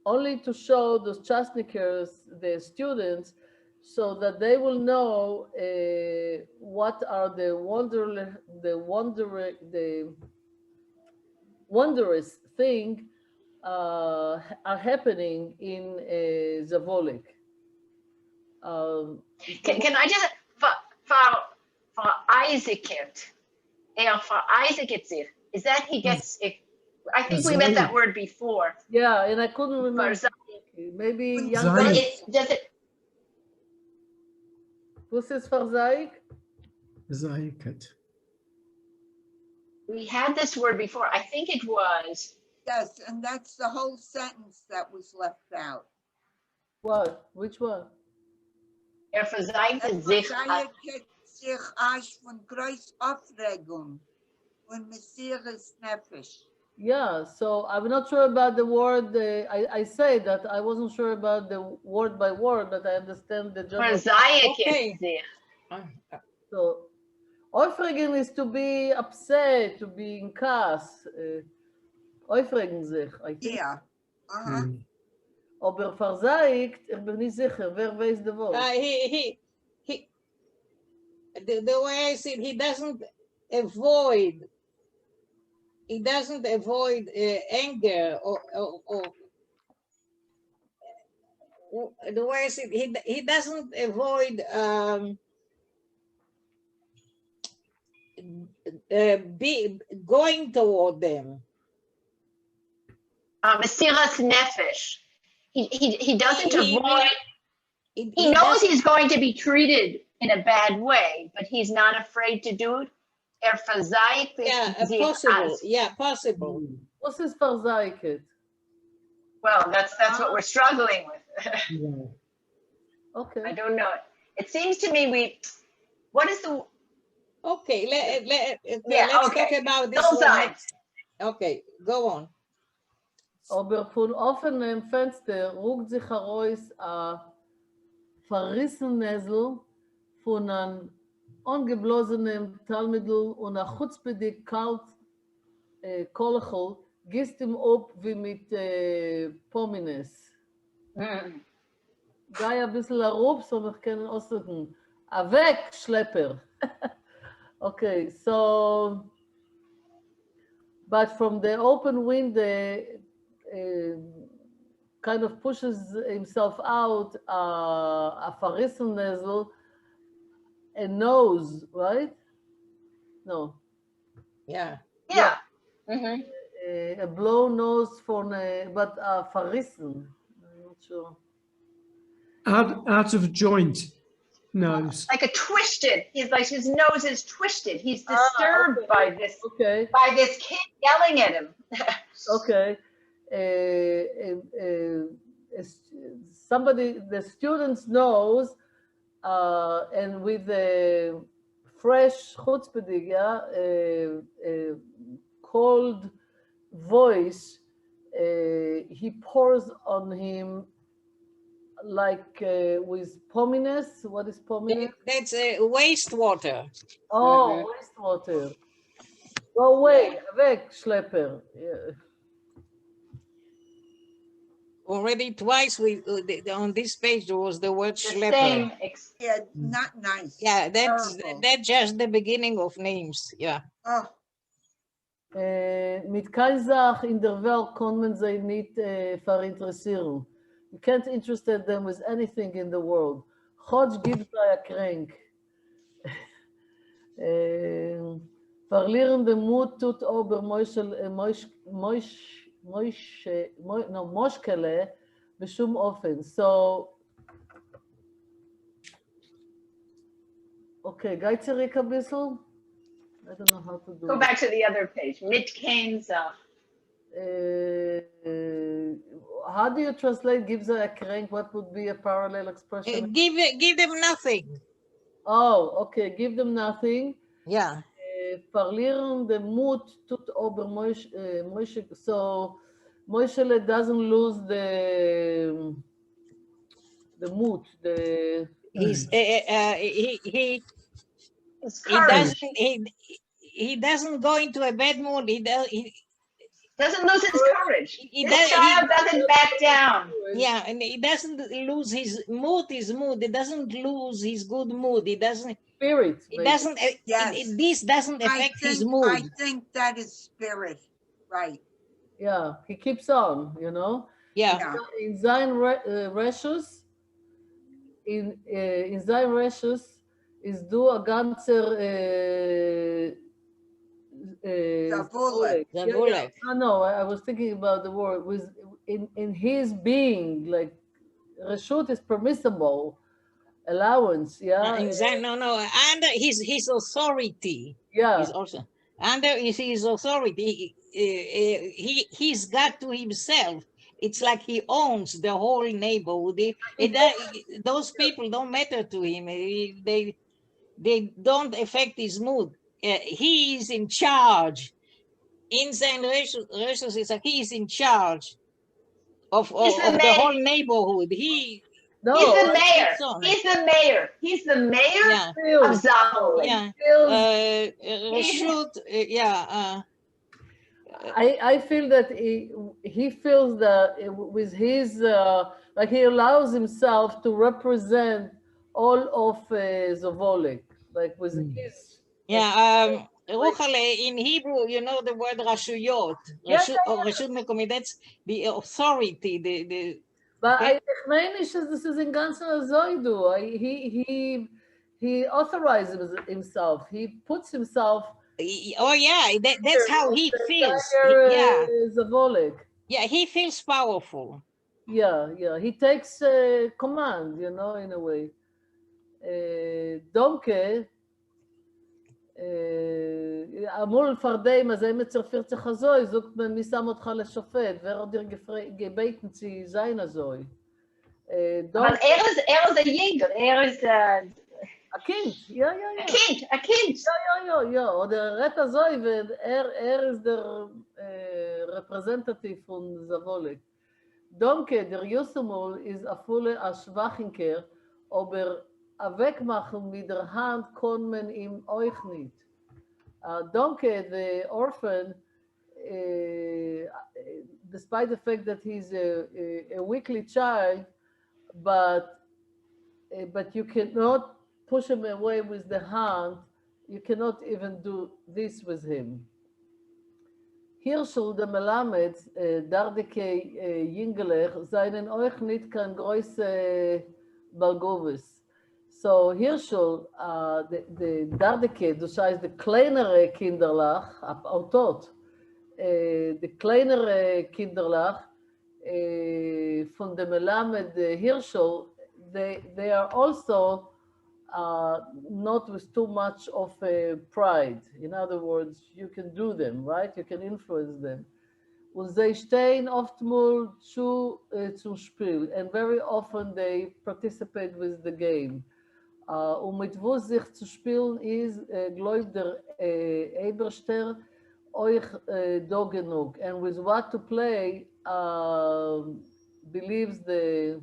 only to show those chasnikers, the students, so that they will know what are the wondrous thing are happening in Zavolik.
Can I just, for Isaac it, for Isaac it's it, is that he gets, I think we met that word before.
Yeah, and I couldn't
For
remember.
Zayik.
Maybe
But
young
But
guys.
does it,
What's his for Zayik?
Zaikat.
we had this word before, I think it was,
yes, and that's the whole sentence that was left out.
What? Which one?
for Zayik
Er
sich,
verzeihet sich aus von groß Aufregung und Messias Nefesh.
Yeah, so I'm not sure about the word. I say that I wasn't sure about the word by word, but I understand the
for
general.
Zayik
Okay.
it's sich.
So, Aufregen is to be upset, to be in chaos. Aufregen sich, I think.
Yeah. Uh-huh.
Aber verzeiht, ich bin nicht sicher, wer weiß the word.
He the way I see it, he doesn't avoid anger or the way I see it, he doesn't avoid be going toward them.
Mesiras Nefesh. He doesn't
He-
avoid, he knows he's going to be treated in a bad way, but he's not afraid to do it. Verzeiht sich
possible.
as.
Yeah, possible.
What's his verzeiht?
Well, that's what we're struggling with.
Yeah.
Okay.
I don't know. It seems to me what is the,
Okay, let's
okay.
talk about this
Those
one
sides.
next. Okay, go on.
Aber von offenem Fenster ruckt sich heraus ein Verrissennesel von einem ungeblosenen Talmidl und ein chutzpedig kalt Kolchel gießt ihm ab wie mit Pomines. Geh ein bisschen herup, so wir können ausdrücken. Weg, Schlepper. Okay, so, but from the open window, kind of pushes himself out a Pharisennesel, a nose, right? No.
Yeah.
Yeah. Mhm.
A blow nose for, but a Pharisen. I'm not sure.
Out of joint nose.
Like a twisted, he's like, his nose is twisted. He's disturbed by
Okay.
this kid yelling at him.
Okay. Somebody, the students knows, and with a fresh chutzpedig, cold voice, he pours on him like with pomminess. What is pomminess?
That's wastewater.
Oh, wastewater. Go away, weg, Schlepper. Yeah.
Already twice on this page there was the word
The
schlepper.
same,
Yeah, not nice.
Yeah, that's
Terrible.
just the beginning of names. Yeah.
Oh,
Mit kein Sach in der Welt kann man sie nicht verinteressieren. You can't interest them with anything in the world. Gott gibt sei a krank. Verlieren den Mut tut aber Moschkele בשום אופן. So, okay, geh zurück ein bisschen. I don't know how to do
go
it.
back to the other page. Mit Kainzach.
How do you translate give ze krenk? What would be a parallel expression?
Give them nothing.
Oh, okay. Give them nothing.
Yeah.
Verlieren de moed tut over Moshe. So Moshe doesn't lose the mood.
He's he
It's
he
courage.
doesn't he doesn't go into a bad mood. He
Doesn't lose his courage.
He
This
does-
child doesn't back down.
yeah, and he doesn't lose his mood. His mood. He doesn't lose his good mood. He doesn't.
Spirit.
It
maybe.
doesn't.
Yes.
This doesn't affect his mood.
I think that is spirit, right?
Yeah, he keeps on, you know.
Yeah.
Yeah.
In sein Reshus, in sein Reshus is do a ganzer
Zavulek.
Zavulek.
No, I was thinking about the word with in his being, like Reshut is permissible, allowance, yeah.
No. Under his authority.
Yeah.
Is also under his authority. He's got to himself. It's like he owns the whole neighborhood. Those people don't matter to him. They don't affect his mood. He is in charge. In St. Rishus, it's like he is in charge of the whole neighborhood.
No,
He's the mayor.
keeps on.
He's the mayor. He's the mayor
Yeah.
of Zal.
Yeah.
feels-
Yeah.
I feel that he feels that with his like he allows himself to represent all of Zavolek, like with his.
Yeah. Ruchale, in Hebrew, you know the word rashuyot. Rashut Mekomit, that's the authority.
But I meine is this is in ganzen Zoidu. He authorizes himself. He puts himself.
Oh yeah, that's how he feels. Yeah.
Zavolek.
Yeah, he feels powerful.
Yeah. He takes command, you know, in a way. Donkey. אמור לפרדי מה זה מצרפיר צחזוי, זוג מי שם אותך לשופט, ורדיר גבייטן צי זין הזוי.
אבל is a jinger. Is
a kind, ja.
a kind.
Ja. Oder Retta Zoi, ist der Representative von Zavolek. Donke, der Jusumul, ist a Fülle a Schwachenker, aber wegmachen mit der Hand kann man ihm euch nicht. Donke, the orphan, despite the fact that he's a weakly child, but you cannot push him away with the hand. You cannot even do this with him. Hirschel, der Melamed, Dardike Jingelech, seinen euch nicht kein große Balgovis. So Hirschel, the Dardike, das heißt, the kleinere Kinderlach, Autot, the kleinere Kinderlach, von dem Melamed Hirschel, they are also not with too much of pride. In other words, you can do them, right? You can influence them. Und sie stehen oftmals zum Spiel, and very often they participate with the game. Mit wo sich zu spielen ist, glaubt der Eberster euch da genug. And with what to play, believes the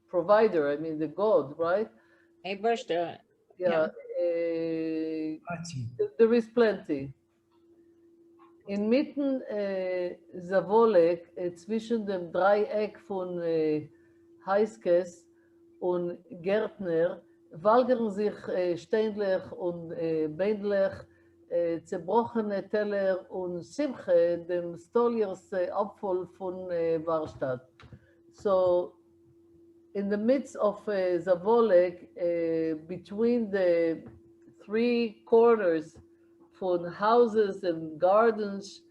provider, I mean the God, right?
Eberster.
Yeah. There is plenty. Inmitten Zavolek, zwischen dem Dreieck von Heiskes und Gärtner, walgern sich Steinlech und Beindlech, zerbrochene Teller und Simche, dem Stoliers Apfel von Warstadt. So, in the midst of Zavolek, between the three corners von houses and gardens,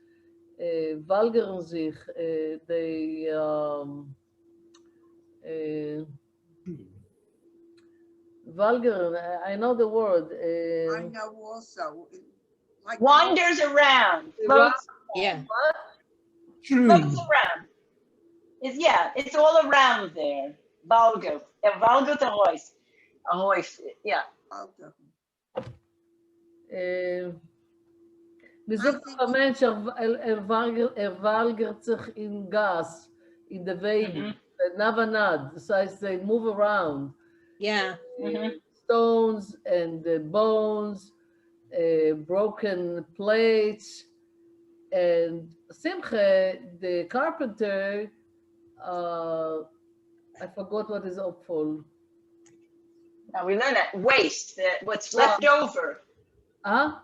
walgern sich, they walgern, I know the word.
I know also. Like
Wanders around.
Yeah.
True.
Floats around. It's all around there. Valgut. Valgut Ahois. Ahois. Yeah.
Alter.
Wie sucht
think-
ein Mensch, weigert sich in Gas, in der Wege, Navanad, das heißt, they move around.
Yeah.
Stones and bones, broken plates, and Simche, the carpenter, I forgot what is up for.
Now we learn that waste, what's left over.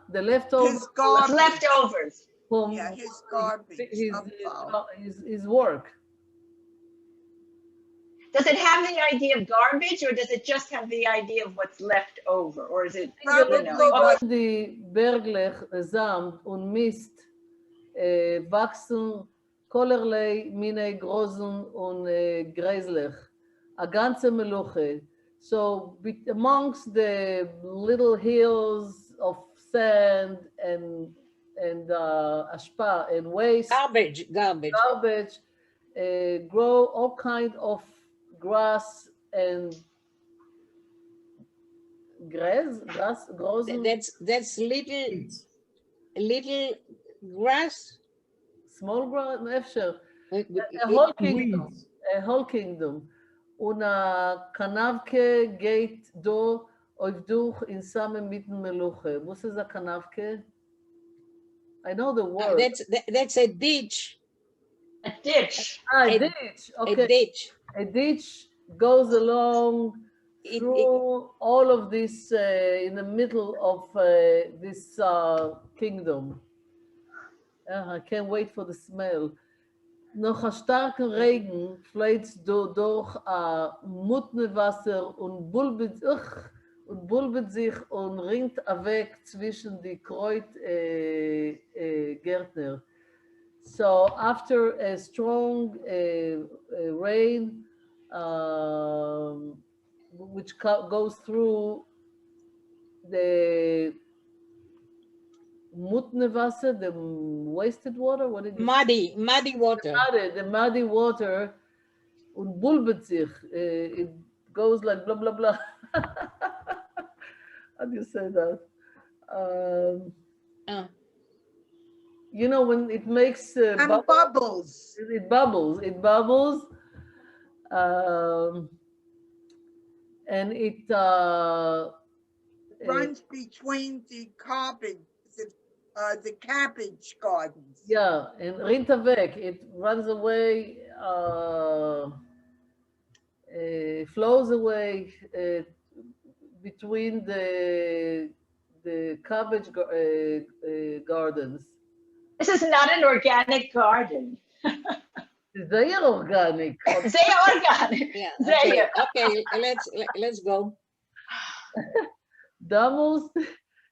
The leftover
His
What's
garbage.
leftovers.
from
Yeah, his garbage. Abfall.
his work.
Does it have the idea of garbage, or does it just have the idea of what's left over, or is it?
Probably
Oh,
Die Berglech, Samt und Mist wachsen kollerlei Mine Grosen und Gräslech, a ganze Meluche. So amongst the little hills of sand and ashpa and waste,
Garbage.
garbage, grow all kind of grass and grass, grosen,
That's little grass.
small grass, אפשר. A
It-
whole kingdom. Una kanavke gate do oivduch in same mitten meluche. Was is a kanavke? I know the word.
That's a ditch.
a ditch.
A
a-
ditch.
A
Okay.
ditch.
A ditch goes along through all of this in the middle of this kingdom. I can't wait for the smell. Noch a starken Regen fließt durch a mutne Wasser und bulbet sich und ringt weg zwischen die Gärtner. So after a strong rain, which goes through the mutne Wasser, the wasted water, what did you say?
Muddy water.
The muddy water und bulbet sich. It goes like blah, blah, blah. How do you say that? You know, when it makes
And bubbles.
it bubbles. And it
Runs between the cabbage gardens.
yeah, and rinta weg, it runs away, flows away between the cabbage gardens.
This is not an organic garden.
They are organic.
They are organic.
Yeah.
They
Okay. Let's go.
Damals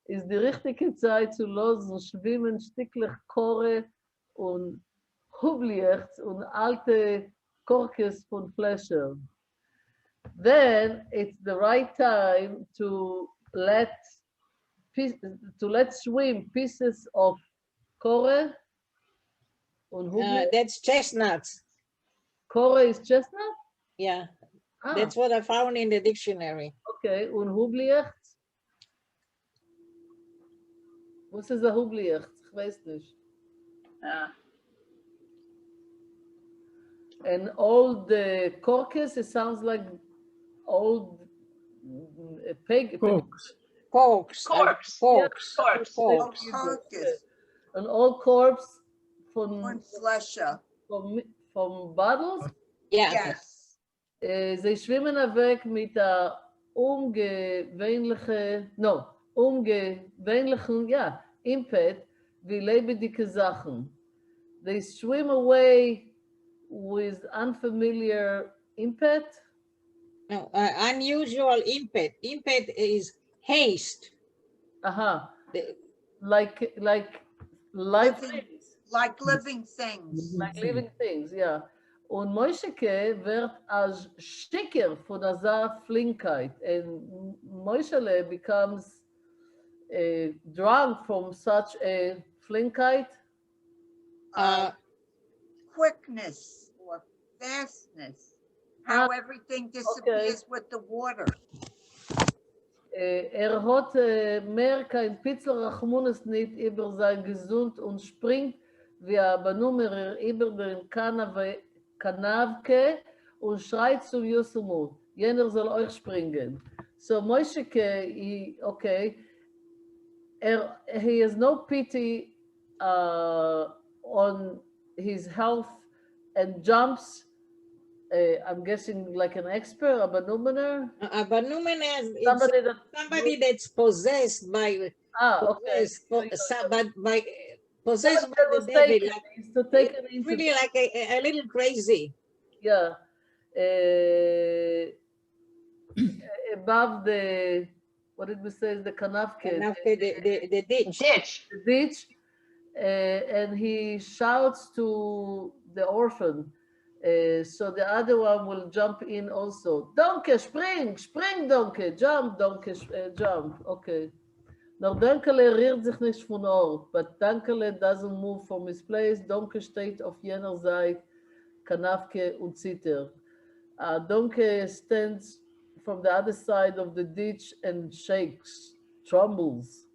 ist die richtige Zeit zu losen, schwimmen stücklich Kore und Hublicht und alte Korkes von Fläscher. Then it's the right time to let swim pieces of Kore und Hublicht.
That's chestnuts.
Kore is chestnut?
Yeah.
Ah,
That's what I found in the dictionary.
okay. Und Hublicht? Was ist ein Hublicht? Ich weiß nicht. And all the corkers, it sounds like old pig.
Corks.
Corks.
Corpse.
Corks.
Corpse.
Corks.
Carcass
An old corpse from
und Fläche.
bottles.
Yeah.
Yes.
Sie schwimmen weg mit der ungewöhnlichen, ja, Impet, wie lebendige Sachen. They swim away with unfamiliar impet.
No, unusual impet. Impet is haste.
Aha,
The-
like live
Living-
things,
Like living things.
like living things, yeah. Und Moisheke wird als Sticker von dieser Flinkheit. And Moishele becomes drunk from such a Flinkheit.
quickness or fastness, how everything disappears with the water.
Hat mehr kein Pitzler Rachmunes nicht über sein Gesund und springt wie Banummer über den Kanavke und schreit zu Yusumu. Jener soll euch springen. So Moisheke, he has no pity on his health and jumps. I'm guessing like an expert, a Banumener.
A Banumener is
Somebody
that's possessed by possessed by the devil.
Like, to take it into
really like a little crazy.
Yeah. Above the, what did we say is the kanavke?
The ditch.
Ditch.
The ditch. And he shouts to the orphan. So the other one will jump in also. Donkey, spring, spring, donkey, jump, donkey, jump. Okay. Now Dankele rührt sich nicht von Ort, but Dankele doesn't move from his place. Donkey steht auf jener Seite, Kanavke und Zitter. Donkey stands from the other side of the ditch and shakes, trembles.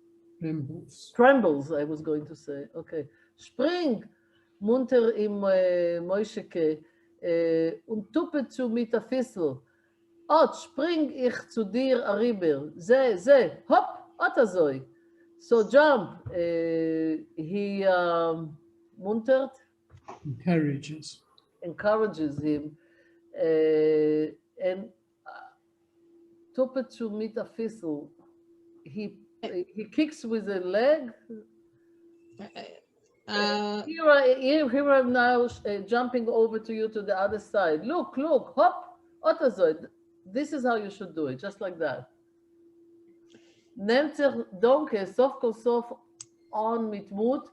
Trembles, I was going to say. Okay. Spring, munter im Moisheke, und tuppe zu mit der Fissel. Ot, spring ich zu dir arriber. Ze, hopp, otazoi. So jump. He muntert. Encourages him. And tuppe zu mit der Fissel. He kicks with a leg. Here I'm now jumping over to you to the other side. Look, hop, otazoid. This is how you should do it, just like that. Nehmt sich Donkey, sof kol sof on mit Mut,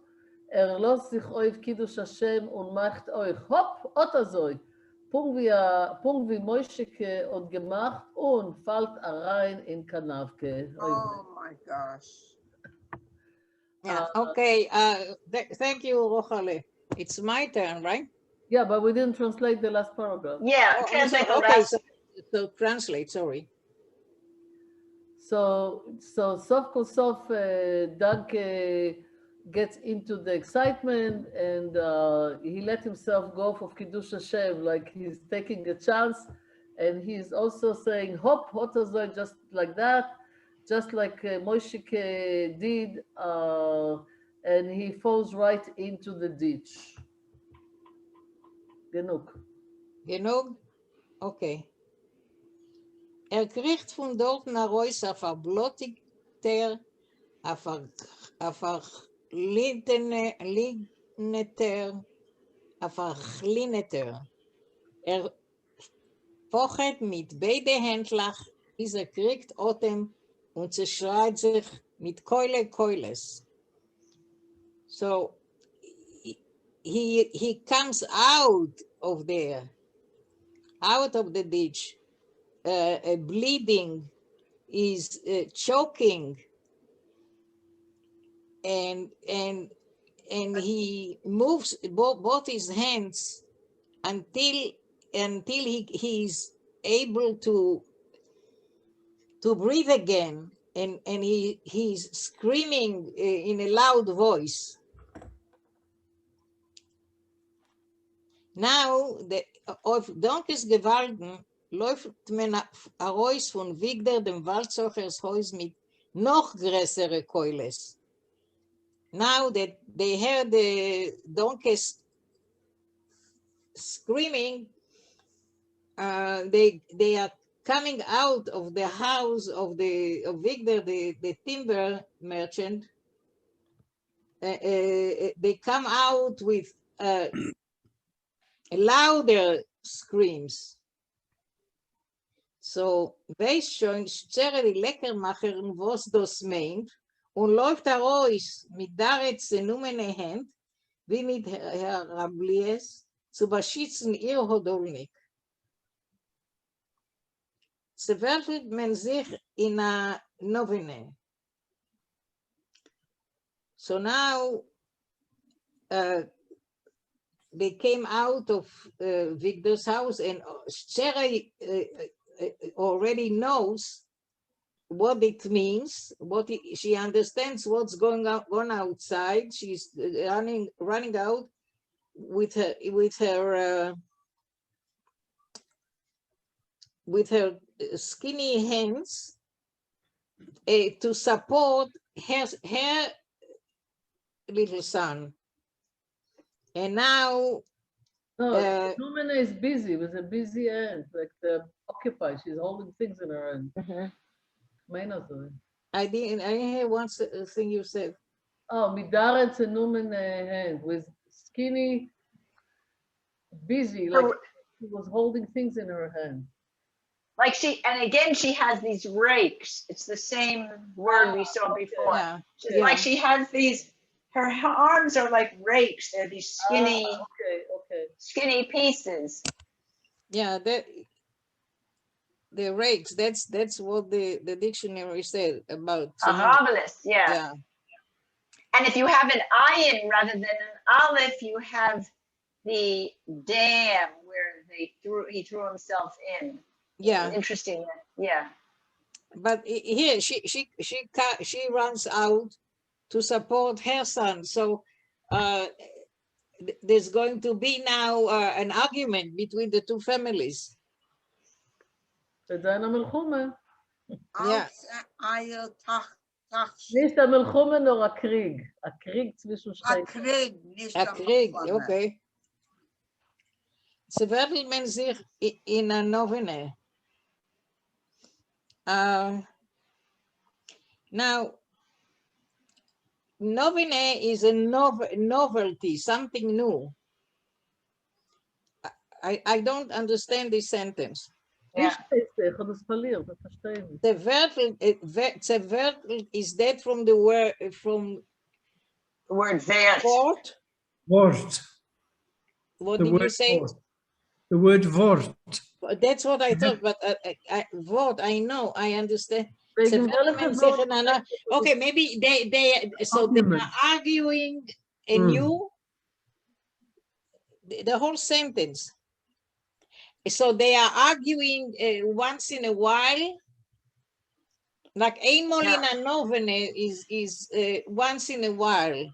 lässt sich auf Kiddush Hashem und macht euch, hopp, otazoid. Punkt wie Moisheke und gemacht und fällt rein in Kanavke.
Oh my gosh.
Yeah, okay, thank you, Rochale. It's my turn, right?
Yeah, but we didn't translate the last paragraph.
Yeah, translate the
okay,
last.
so translate, sorry.
So Sof Kol Sof, Doug gets into the excitement and he let himself go for Kiddush Hashem, like he's taking a chance. And he's also saying, hop, hotazoi, just like that. Just like Moisheke did, and he falls right into the ditch. Genug.
Okay. Kriegt von dort nach Reus auf ein blottigter, auf ein chlineter. Pochet mit beide Händlach, bis kriegt Atem und zerschreit sich mit Keules. So he comes out of the ditch, bleeding, is choking, and he moves both his hands until he's able to breathe again, and he's screaming in a loud voice. Now, auf Donkes Gewalten läuft man heraus von Wigder dem Waldzochers Haus mit noch größere Keules. Now that they heard the donkeys screaming, they are coming out of the house of Wigder, the timber merchant. They come out with louder screams. So, weiß schon, zerre die Leckermacherin, was das meint, und läuft heraus mit Daretz genommene Hand, wie mit Herr Rablies, zu beschützen ihr Hodolnik. Sie werfen man sich in a Novene. So now, they came out of Victor's house, and Sarah already knows what it means. She understands what's going on outside. She's running out with her skinny hands to support her little son. And now
No, Numina is busy with a busy hand, like the occupied. She's holding things in her hand.
I didn't hear one thing you said.
Oh, Midaret's a Numina hand with skinny, busy, like she was holding things in her hand.
Like and again, she has these rakes. It's the same word we saw before.
Yeah.
She's like she has these, her arms are like rakes. They're these skinny, skinny pieces.
Yeah, the rakes, that's what the dictionary said about.
Marvelous, yeah. And if you have an ayin rather than an aleph, you have the dam where he threw himself in.
Yeah.
Interesting. Yeah.
But here she runs out to support her son. So there's going to be now an argument between the two families.
Yeah.
Nicht
der Milchume, nur ein Krieg. Ein Krieg zwischen
a Krieg, nicht
a Krieg, okay. Ze werden men zich in een novene. Now, novene is a novelty, something new. I don't understand this sentence.
Ich verstehe, das verliert, das verstehe ich.
The verb is that from the word
wert.
Wort. What did you say?
Wort. The word wort.
That's what I thought, but wort, I know, I understand. Okay, maybe they are arguing anew the whole sentence. So they are arguing once in a while, like ein molina novene is once in a while.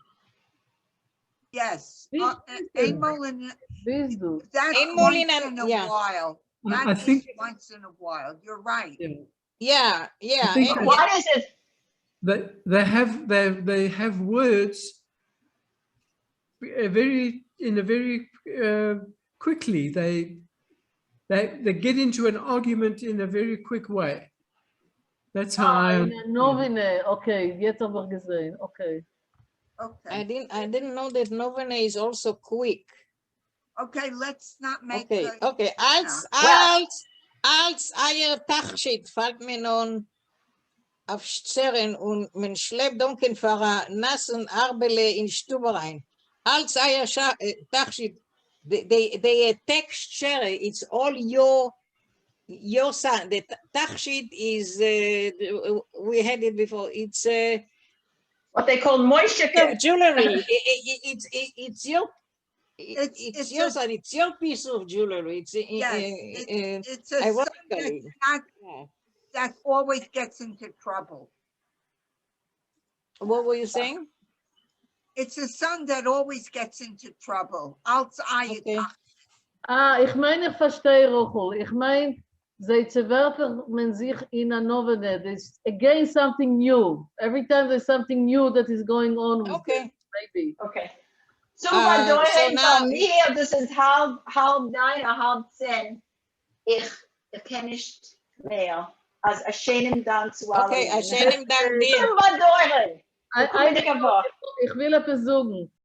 Yes, ein molina. That's once in a while.
I think
once in a while. You're right.
Yeah.
What is it?
They have words very quickly. They get into an argument in a very quick way. That's how I.
Novene, okay, jetzt haben wir gesehen, okay.
I didn't know that novena is also quick.
Okay, let's not make.
Okay. Als eier Tachshit fällt mir nun auf Zerren und man schleppt Donken für nassen Arbele in Stube rein. Als eier Tachshit, they attack Shere, it's all your son. The Tachshit is, we had it before, it's
what they call moishika
jewelry. It's your. It's yours, and it's your piece of jewelry. It's
a
ironically
that always gets into trouble.
What were you saying?
It's a son that always gets into trouble.
Ich meine, ich verstehe, Rochel. Ich meine, sie werfen man sich in a novene. There's again something new. Every time there's something new that is going on with them, maybe.
Okay. So now hier, das ist halb 9, 9:30. Ich kenne nicht mehr. Als a schönen Dank zu allen.
Okay, a schönen Dank dir.
Ich will etwas sagen.